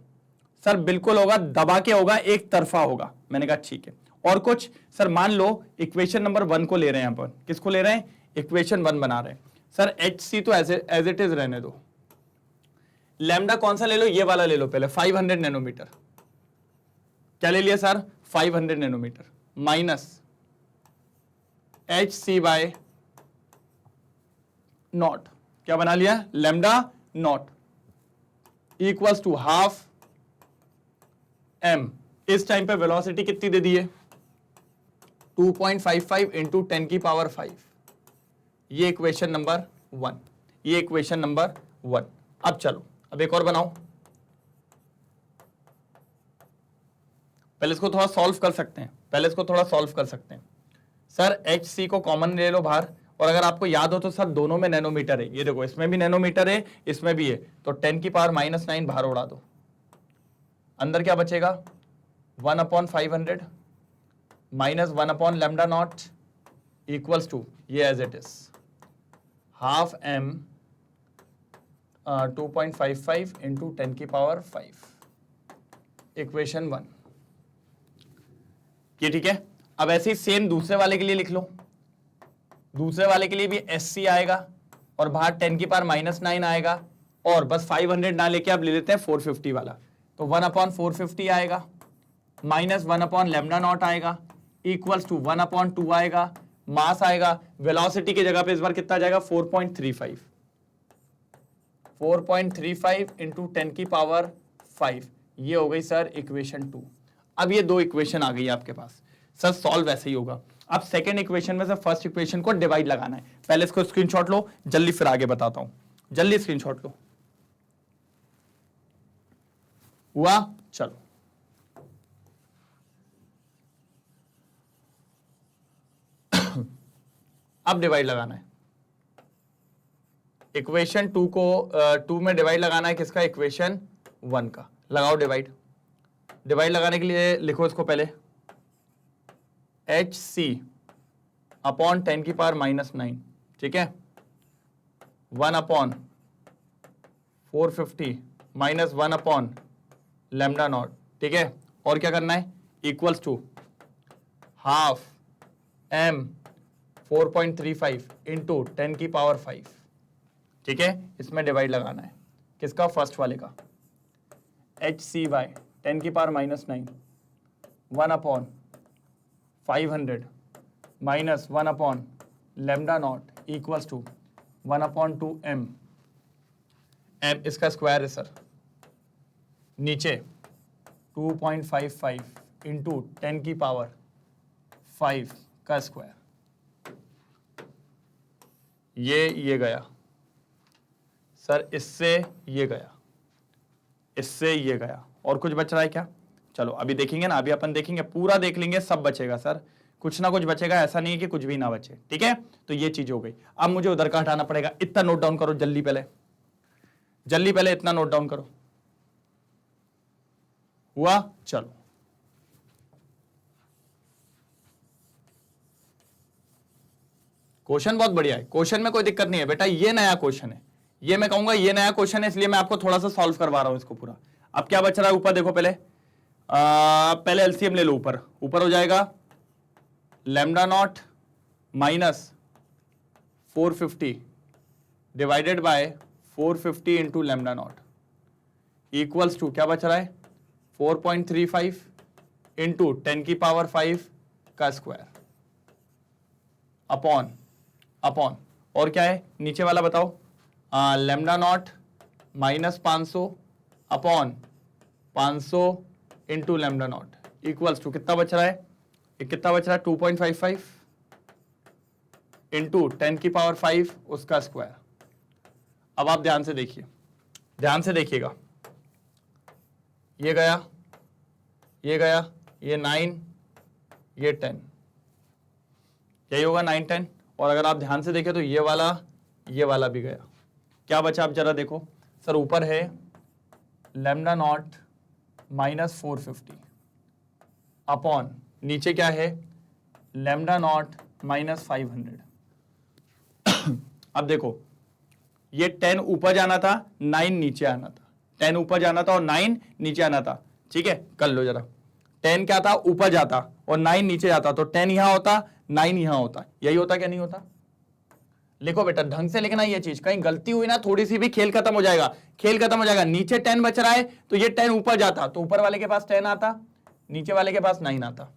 सर बिल्कुल होगा, दबा के होगा, एक तरफा होगा। मैंने कहा ठीक है। और कुछ सर? मान लो इक्वेशन नंबर 1 को ले रहे हैं यहाँ पर। किसको ले रहे हैं? इक्वेशन 1 बना रहे हैं सर। HC तो एज इट इज रहने दो, लैम्डा कौन सा ले लो? ये वाला ले लो पहले, 500 नैनोमीटर। क्या ले लिया sir? 500 nanometre minus HC by nought. क्या बना लिया? Lambda not equals to half m। इस टाइम पे वेलोसिटी कितनी दे दी है? 2.55 इंटू 10⁵ ये इक्वेशन नंबर 1, ये इक्वेशन नंबर 1। अब चलो अब एक और बनाओ, पहले इसको थोड़ा सॉल्व कर सकते हैं, पहले इसको थोड़ा सॉल्व कर सकते हैं। सर HC को कॉमन ले लो बाहर, और अगर आपको याद हो तो सर दोनों में नैनोमीटर है। ये देखो इसमें भी नैनोमीटर है, इसमें भी है, तो 10⁻⁹ बाहर उड़ा दो। अंदर क्या बचेगा? 1/500 minus 1 lambda not equals to ये as it is half m 2.55 into 10⁵ equation 1। ये ठीक है। अब ऐसे ही सेम दूसरे वाले के लिए लिख लो। दूसरे वाले के लिए भी SC आएगा और बाहर 10⁻⁹ आएगा, और बस 500 ना लेके आप ले लेते हैं 450 वाला, तो 1/450 आएगा माइनस 1 लैम्डा नॉट आएगा इक्वल्स टू 1/2 आएगा, मास आएगा। वेलोसिटी की जगह पे इस बार कितना जाएगा? 4.35 इंटू 10⁵ ये हो गई सर इक्वेशन 2। अब ये दो इक्वेशन आ गई आपके पास सर, सॉल्व ऐसे ही होगा। अब सेकेंड इक्वेशन में से फर्स्ट इक्वेशन को डिवाइड लगाना है। पहले इसको स्क्रीनशॉट लो जल्दी, फिर आगे बताता हूं। जल्दी स्क्रीनशॉट लो। हुआ? चलो अब डिवाइड लगाना है, इक्वेशन 2 को 2 में डिवाइड लगाना है किसका, इक्वेशन 1 का। लगाओ डिवाइड। डिवाइड लगाने के लिए लिखो इसको पहले एच सी अपॉन 10 की पावर -9, ठीक है, 1 upon 450 minus 1 upon lambda nought, ठीक है। और क्या करना है, equals to half m 4.35 into 10 की पावर 5, ठीक है। इसमें डिवाइड लगाना है किसका, फर्स्ट वाले का, एच सी बाय 10 की power -9 1 upon 500 minus 1 upon lambda not equals to 1 upon 2m, m इसका स्क्वायर है सर, नीचे 2.55 इंटू 10 की पावर 5 का स्क्वायर। ये गया सर, इससे ये गया, इससे ये गया, और कुछ बच रहा है क्या? चलो अभी देखेंगे ना, अभी अपन देखेंगे, पूरा देख लेंगे, सब बचेगा सर, कुछ ना कुछ बचेगा, ऐसा नहीं है कि कुछ भी ना बचे, ठीक है। तो ये चीज हो गई। अब मुझे उधर का हटाना पड़ेगा, इतना नोट डाउन करो जल्दी, पहले इतना नोट डाउन करो। हुआ? चलो क्वेश्चन बहुत बढ़िया है, क्वेश्चन में कोई दिक्कत नहीं है बेटा, ये नया क्वेश्चन है, ये मैं कहूंगा ये नया क्वेश्चन है, इसलिए मैं आपको थोड़ा सा सॉल्व करवा रहा हूं इसको पूरा। अब क्या बच रहा है ऊपर देखो, पहले एलसीएम ले लो, ऊपर हो जाएगा lambda nought minus 450 divided by 450 into lambda not equals to क्या बच रहा है, 4.35 इंटू 10 की पावर 5 का स्क्वायर अपॉन और क्या है नीचे वाला बताओ, lambda nought minus 500 upon 500 into lambda not equals to कितना बच रहा है, कितना बच रहा है 2.55 इंटू 10 की पावर 5 उसका स्क्वायर। अब आप ध्यान से देखिए, ध्यान से देखिएगा, ये गया, ये 9, ये 10, यही होगा 9 10। और अगर आप ध्यान से देखें तो ये वाला भी गया। क्या बचा आप जरा देखो सर, ऊपर है लैम्डा नॉट माइनस 450 अपॉन नीचे क्या है लैम्डा नॉट माइनस 500। अब देखो ये 10 ऊपर जाना था, 9 नीचे आना था, 10 ऊपर जाना था और 9 नीचे आना था, ठीक है। कर लो जरा, 10 क्या था ऊपर जाता और 9 नीचे जाता, तो 10 यहां होता, 9 यहां होता, यही होता क्या नहीं होता? लिखो बेटा ढंग से लिखना, ये चीज कहीं गलती हुई ना थोड़ी सी भी खेल खत्म हो जाएगा, खेल खत्म हो जाएगा। नीचे 10 बच रहा है तो ये 10 ऊपर जाता तो ऊपर वाले के पास 10 आता, नीचे वाले के पास 9 आता,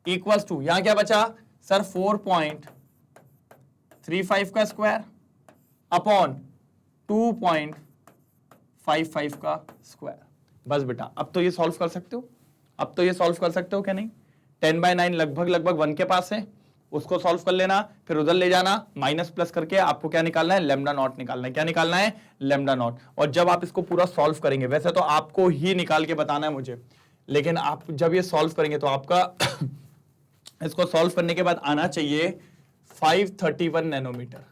इक्वल्स टू यहां क्या बचा सर 4.35 का स्क्वायर अपॉन 2.55 का स्क्वायर। बस बेटा अब तो ये सॉल्व कर सकते हो, अब तो ये सॉल्व कर सकते हो क्या नहीं? 10/9 लगभग 1 के पास है, उसको सॉल्व कर लेना, फिर उधर ले जाना, माइनस प्लस करके आपको क्या निकालना है, लैम्डा नॉट निकालना है। क्या निकालना है? Lambda naught. और जब आप इसको पूरा सॉल्व करेंगे, वैसे तो आपको ही निकाल के बताना है मुझे, लेकिन आप जब ये सॉल्व करेंगे तो आपका इसको सॉल्व करने के बाद आना चाहिए 531 नैनोमीटर,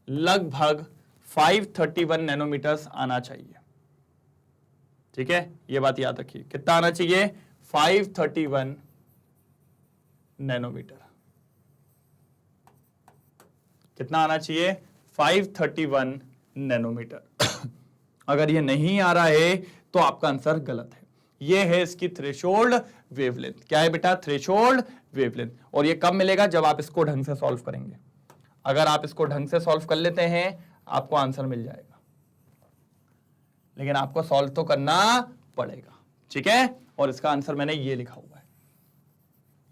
लगभग 531 नैनोमीटर आना चाहिए, ठीक है। ये बात याद रखिए, कितना आना चाहिए? 531 नैनोमीटर। कितना आना चाहिए? 531 नैनोमीटर। अगर ये नहीं आ रहा है तो आपका आंसर गलत है। ये है इसकी थ्रेशोल्ड वेवलेंथ। क्या है बेटा? Threshold wavelength. और ये कब मिलेगा? जब आप इसको ढंग से सॉल्व करेंगे। अगर आप इसको ढंग से सॉल्व कर लेते हैं आपको आंसर मिल जाएगा, लेकिन आपको सॉल्व तो करना पड़ेगा, ठीक है। और इसका आंसर मैंने ये लिखा हुआ है।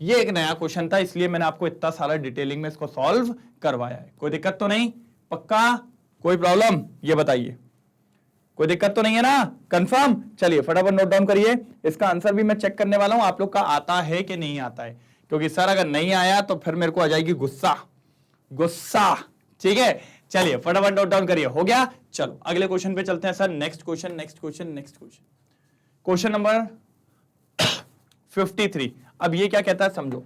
ये एक नया क्वेश्चन था, इसलिए मैंने आपको इतना सारा डिटेलिंग में इसको सॉल्व करवाया है। कोई दिक्कत तो नहीं? पक्का? कोई प्रॉब्लम? ये बताइए, कोई दिक्कत तो नहीं है ना? कंफर्म? चलिए फटाफट नोट डाउन करिए। इसका आंसर भी मैं चेक करने वाला हूं आप लोग का आता है कि नहीं आता है, क्योंकि सर अगर नहीं आया तो फिर मेरे को आ जाएगी गुस्सा, ठीक है। चलिए फटाफट नोट डाउन करिए। हो गया? चलो अगले क्वेश्चन पे चलते हैं sir. Next question question number 53। अब ये क्या कहता है समझो।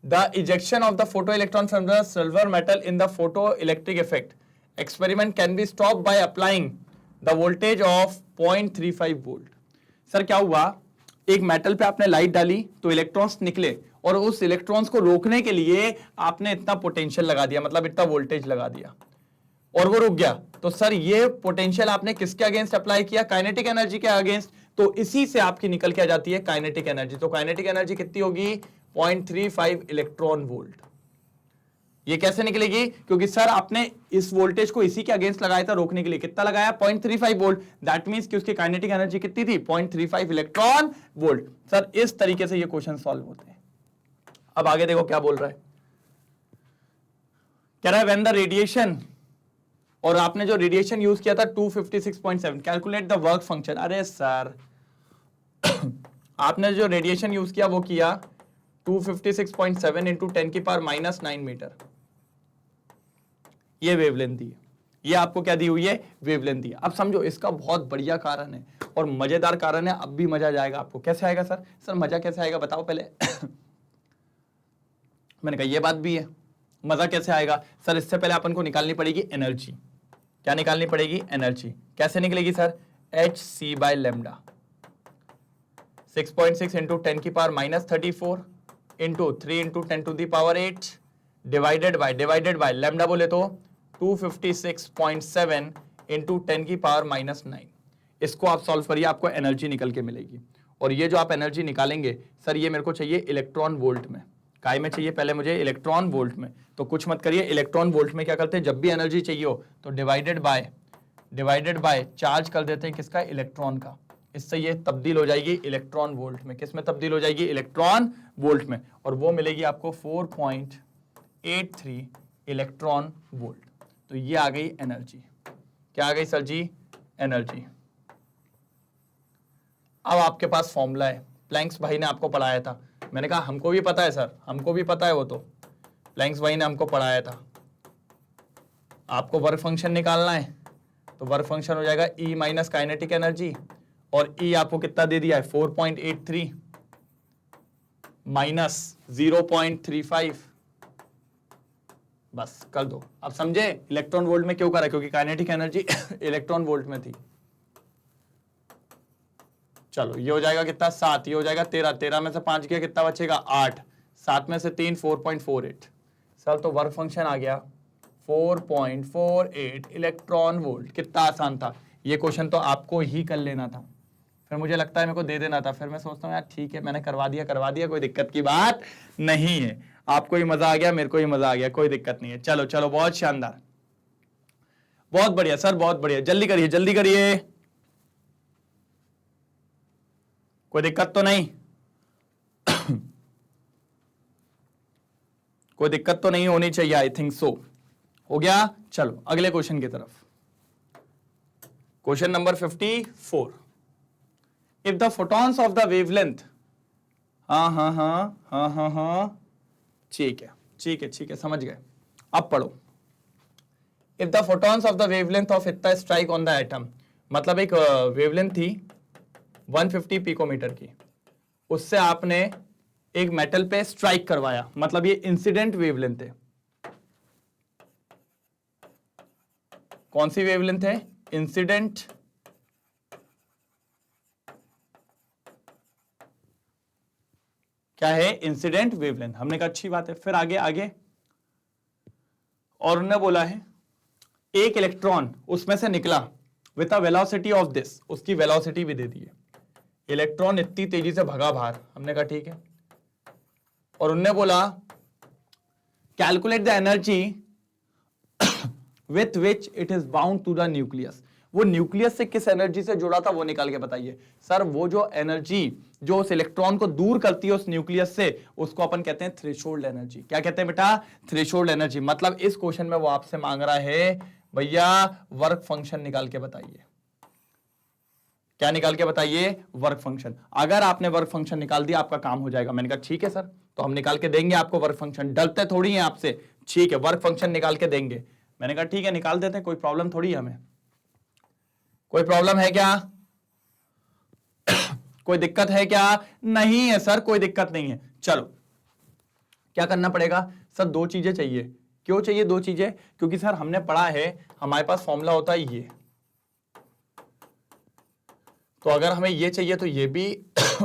The ejection of the photoelectron from the silver metal in the photoelectric effect experiment can be stopped by applying the voltage of 0.35 volt. Sir क्या हुआ, एक मेटल पे आपने लाइट डाली तो इलेक्ट्रॉन्स निकले और उस इलेक्ट्रॉन्स को रोकने के लिए आपने इतना पोटेंशियल लगा दिया, मतलब इतना वोल्टेज लगा दिया और वो रुक गया। तो सर ये पोटेंशियल आपने किसके अगेंस्ट अप्लाई किया, काइनेटिक एनर्जी के अगेंस्ट। तो इसी से आपकी निकल के आ जाती है काइनेटिक एनर्जी। तो काइनेटिक एनर्जी कितनी होगी, 0.35 इलेक्ट्रॉन वोल्ट। ये कैसे निकलेगी, क्योंकि सर आपने इस वोल्टेज को इसी के अगेंस्ट लगाया था रोकने के लिए, कितना लगाया, 0.35 वोल्ट। दैट मींस कि उसकी काइनेटिक एनर्जी कितनी थी, 0.35 इलेक्ट्रॉन वोल्ट। सर इस तरीके से ये क्वेश्चन सॉल्व होते हैं। अब आगे देखो क्या बोल रहा है, कह रहा है व्हेन द रेडिएशन, और आपने जो रेडिएशन यूज किया था 256.7, कैलकुलेट द वर्क फंक्शन। अरे सर आपने जो रेडिएशन यूज किया वो किया 256.7 इंटू 10 की पावर -9 मीटर। ये वेवलेंथ दी है, ये आपको क्या दी हुई है, वेवलेंथ दी है। अब समझो इसका बहुत बढ़िया कारण है और मजेदार कारण है। अब भी मजा जाएगा आपको। कैसे आएगा सर, सर मजा कैसे आएगा बताओ पहले मैंने कहा ये बात भी है, मजा कैसे आएगा सर, इससे पहले अपन को निकालनी पड़ेगी एनर्जी। क्या निकालनी पड़ेगी, एनर्जी। कैसे निकलेगी सर, hc/λ 6.6 इंटू 10 की power -34 into 3 into 10 to the power 8 divided by lambda बोले तो 256.7 इंटू 10 की पावर -9। इसको आप सॉल्व करिए, आपको एनर्जी निकल के मिलेगी। और ये जो आप एनर्जी निकालेंगे सर, ये मेरे को चाहिए इलेक्ट्रॉन वोल्ट में। काय में चाहिए, पहले मुझे इलेक्ट्रॉन वोल्ट में। तो कुछ मत करिए, इलेक्ट्रॉन वोल्ट में क्या करते हैं, जब भी एनर्जी चाहिए हो तो डिवाइडेड बाय चार्ज कर देते हैं किसका, इलेक्ट्रॉन का। इससे ये तब्दील हो जाएगी इलेक्ट्रॉन वोल्ट में। किस में तब्दील हो जाएगी, इलेक्ट्रॉन वोल्ट में। और वो मिलेगी आपको 4.83 इलेक्ट्रॉन वोल्ट। तो ये आ गई एनर्जी। क्या आ गई सर जी, एनर्जी। अब आपके पास फॉर्मूला है, प्लैंक्स भाई ने आपको पढ़ाया था। मैंने कहा हमको भी पता है सर, हमको भी पता है, वो तो प्लैंक्स भाई ने हमको पढ़ाया था। आपको वर्क फंक्शन निकालना है तो वर्क फंक्शन हो जाएगा E माइनस काइनेटिक एनर्जी, और E आपको कितना दे दिया है, 4.83 माइनस 0.35, बस कर दो। अब समझे इलेक्ट्रॉन वोल्ट में क्यों करा, क्योंकि काइनेटिक एनर्जी इलेक्ट्रॉन वोल्ट में थी। चलो ये हो जाएगा कितना, 7, ये हो जाएगा 13, 13 में से 5 गया कितना बचेगा, 8, 7 में से 3 4.48। सर तो वर्क फंक्शन आ गया 4.48 इलेक्ट्रॉन वोल्ट। कितना आसान था ये क्वेश्चन, तो आपको ही कर लेना था। फिर मुझे लगता है मेरे को दे देना था, फिर मैं सोचता हूँ यार ठीक है मैंने करवा दिया, कोई दिक्कत की बात नहीं है। आपको ही मजा आ गया, मेरे को ही मजा आ गया, कोई दिक्कत नहीं है। चलो चलो, बहुत शानदार, बहुत बढ़िया सर, बहुत बढ़िया। जल्दी करिए जल्दी करिए, कोई दिक्कत तो नहीं कोई दिक्कत तो नहीं होनी चाहिए, आई थिंक सो। हो गया। चलो अगले क्वेश्चन की तरफ। Question number 54, if the photons of the wavelength, हाँ, ठीक है समझ गए। अब पढ़ो, if the photons of the wavelength of इतना स्ट्राइक ऑन द एटम, मतलब एक वेवलेंथ थी 150 पिकोमीटर की, उससे आपने एक मेटल पे स्ट्राइक करवाया, मतलब ये इंसिडेंट वेवलेंथ है। कौन सी वेवलेंथ है, इंसिडेंट। क्या है, इंसिडेंट वेवलेंथ। हमने कहा अच्छी बात है। फिर आगे और उन्होंने बोला है एक इलेक्ट्रॉन उसमें से निकला with a velocity of this, उसकी वेलोसिटी भी दे दी है। इलेक्ट्रॉन इतनी तेजी से भगा बाहर, हमने कहा ठीक है। और उन्होंने बोला calculate the energy with which it is bound to the nucleus. वो न्यूक्लियस से किस एनर्जी से जुड़ा था वो निकाल के बताइए। सर वो जो एनर्जी जो उस इलेक्ट्रॉन को दूर करती है उस न्यूक्लियस से, उसको अपन कहते हैं थ्रेशोल्ड एनर्जी। क्या कहते हैं बेटा, थ्रेशोल्ड एनर्जी। मतलब इस क्वेश्चन में वो आपसे मांग रहा है भैया वर्क फंक्शन निकाल के बताइए। क्या निकाल के बताइए, वर्क फंक्शन। अगर आपने वर्क फंक्शन निकाल दिया आपका काम हो जाएगा। मैंने कहा ठीक है सर, तो हम निकाल के देंगे आपको वर्क फंक्शन, डरते थोड़ी हैं आपसे। ठीक है वर्क फंक्शन निकाल के देंगे। मैंने कहा ठीक है निकाल देते हैं, कोई प्रॉब्लम थोड़ी है हमें। कोई प्रॉब्लम है क्या कोई दिक्कत है क्या, नहीं है सर कोई दिक्कत नहीं है। चलो क्या करना पड़ेगा सर? दो चीजें चाहिए। क्यों चाहिए दो चीजें? क्योंकि सर हमने पढ़ा है हमारे पास फॉर्मूला होता है ये, तो अगर हमें ये चाहिए तो ये भी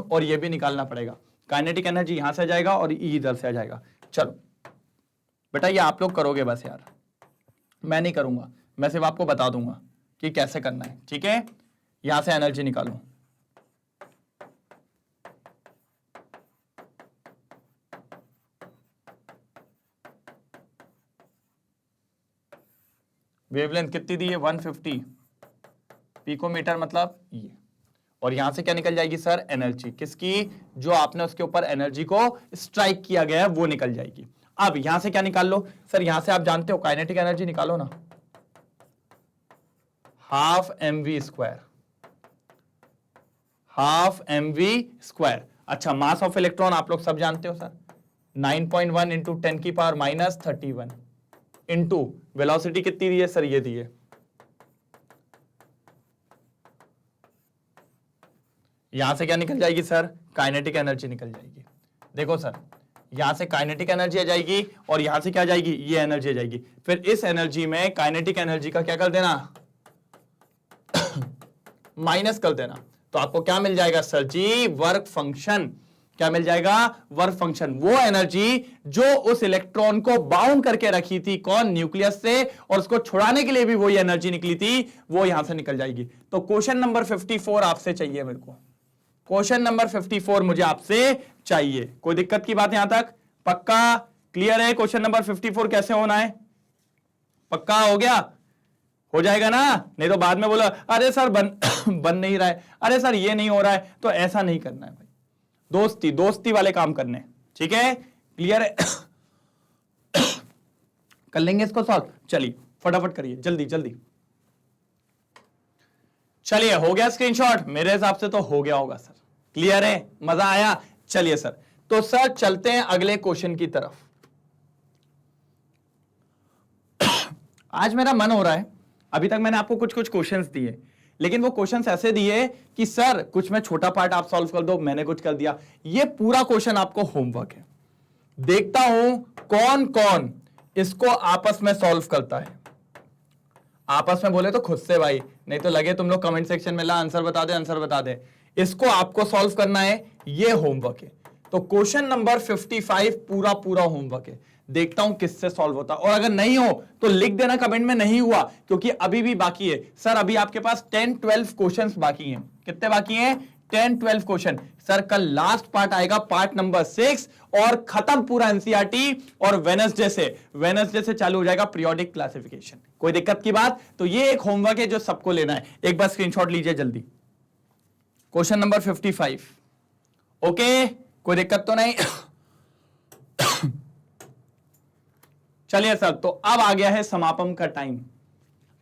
और ये भी निकालना पड़ेगा। काइनेटिक एनर्जी यहां से आ जाएगा और ई इधर से आ जाएगा। चलो बेटा ये आप लोग करोगे बस यार, मैं नहीं करूंगा, मैं सिर्फ आपको बता दूंगा कि कैसे करना है, ठीक है? यहां से एनर्जी निकालो। वेवलेंथ कितनी दी है? 150 पिकोमीटर, मतलब ये। और यहां से क्या निकल जाएगी सर? एनर्जी किसकी? जो आपने उसके ऊपर एनर्जी को स्ट्राइक किया गया है वो निकल जाएगी। अब यहां से क्या निकाल लो सर? यहां से आप जानते हो काइनेटिक एनर्जी निकालो ना, हाफ mv², हाफ mv²। अच्छा मास ऑफ इलेक्ट्रॉन आप लोग सब जानते हो सर, 9.1 इंटू 10⁻31 इंटू वेलोसिटी कितनी दी है सर? ये दी है। यहां से क्या निकल जाएगी सर? काइनेटिक एनर्जी निकल जाएगी। देखो सर यहां से काइनेटिक एनर्जी आ जाएगी और यहां से क्या आ जाएगी? ये एनर्जी आ जाएगी। फिर इस एनर्जी में काइनेटिक एनर्जी का क्या कर देना? माइनस कर देना। तो आपको क्या मिल जाएगा सर जी? Work function. क्या मिल जाएगा? Work function. वो एनर्जी जो उस इलेक्ट्रॉन को बाउंड करके रखी थी, कौन? न्यूक्लियस से, और उसको छुड़ाने के लिए भी वही एनर्जी निकली थी, वो यहां से निकल जाएगी। तो क्वेश्चन नंबर 54 आपसे चाहिए मेरे को। क्वेश्चन नंबर 54 मुझे आपसे चाहिए। कोई दिक्कत की बात यहां तक? पक्का क्लियर है? क्वेश्चन नंबर 54 कैसे होना है? पक्का हो गया? हो जाएगा ना? नहीं तो बाद में बोला अरे सर बन नहीं रहा है, अरे सर ये नहीं हो रहा है। तो ऐसा नहीं करना है भाई, दोस्ती दोस्ती वाले काम करने, ठीक है? क्लियर है? कर लेंगे इसको सॉल्व। चलिए फटाफट करिए, जल्दी जल्दी। चलिए हो गया स्क्रीनशॉट? मेरे हिसाब से तो हो गया होगा सर। क्लियर है? मजा आया? चलिए सर, तो सर चलते हैं अगले क्वेश्चन की तरफ। आज मेरा मन हो रहा है, अभी तक मैंने आपको कुछ कुछ क्वेश्चंस दिए, लेकिन वो क्वेश्चंस ऐसे दिए कि सर कुछ में छोटा पार्ट आप सॉल्व कर दो, मैंने कुछ कर दिया। ये पूरा क्वेश्चन आपको होमवर्क है। देखता हूं कौन कौन इसको आपस में सॉल्व करता है। आपस में बोले तो खुद से भाई, नहीं तो लगे तुम लोग कमेंट सेक्शन में ला आंसर बता दे, आंसर बता दे। इसको आपको सॉल्व करना है, ये होमवर्क है। तो क्वेश्चन नंबर 55 पूरा पूरा होमवर्क है। देखता हूं किससे सॉल्व होता, और अगर नहीं हो तो लिख देना कमेंट में नहीं हुआ, क्योंकि अभी भी बाकी है सर। अभी आपके पास 10-12 क्वेश्चंस बाकी हैं। कितने बाकी हैं? 10-12 क्वेश्चन। सर कल लास्ट पार्ट आएगा, पार्ट नंबर 6, और खत्म पूरा एनसीईआरटी। और वेडनेसडे से चालू हो जाएगा पीरियोडिक क्लासिफिकेशन। कोई दिक्कत की बात? तो ये एक होमवर्क है जो सबको लेना है। एक बार स्क्रीनशॉट लीजिए जल्दी। Question number 55। ओके, कोई दिक्कत तो नहीं? चलिए सर, तो अब आ गया है समापन का टाइम।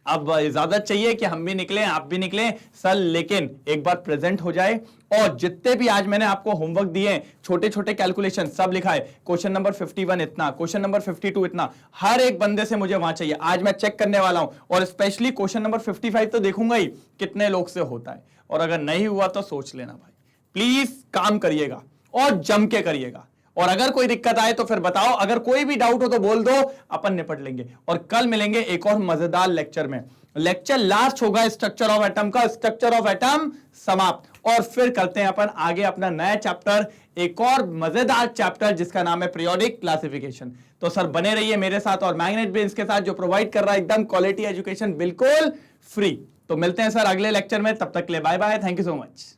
अब इजाजत चाहिए कि हम भी निकलें, आप भी निकलें सर, लेकिन एक बार प्रेजेंट हो जाए। और जितने भी आज मैंने आपको होमवर्क दिए, छोटे छोटे कैलकुलेशन सब लिखा है। क्वेश्चन नंबर 51 इतना, क्वेश्चन नंबर 52 इतना, हर एक बंदे से मुझे वहां चाहिए। आज मैं चेक करने वाला हूं, और स्पेशली क्वेश्चन नंबर 55 तो देखूंगा ही कितने लोग से होता है। और अगर नहीं हुआ तो सोच लेना भाई, प्लीज काम करिएगा और जम के करिएगा। और अगर कोई दिक्कत आए तो फिर बताओ, अगर कोई भी डाउट हो तो बोल दो, अपन निपट लेंगे। और कल मिलेंगे एक और मजेदार लेक्चर में। लेक्चर लास्ट होगा स्ट्रक्चर ऑफ एटम का, स्ट्रक्चर ऑफ एटम समाप्त। और फिर करते हैं अपन आगे अपना नया चैप्टर, एक और मजेदार चैप्टर जिसका नाम है पीरियोडिक क्लासिफिकेशन। तो सर बने रहिए मेरे साथ और मैग्नेट ब्रेन्स के साथ, जो प्रोवाइड कर रहा है एकदम क्वालिटी एजुकेशन बिल्कुल फ्री। तो मिलते हैं सर अगले लेक्चर में, तब तक के लिए bye bye, thank you so much.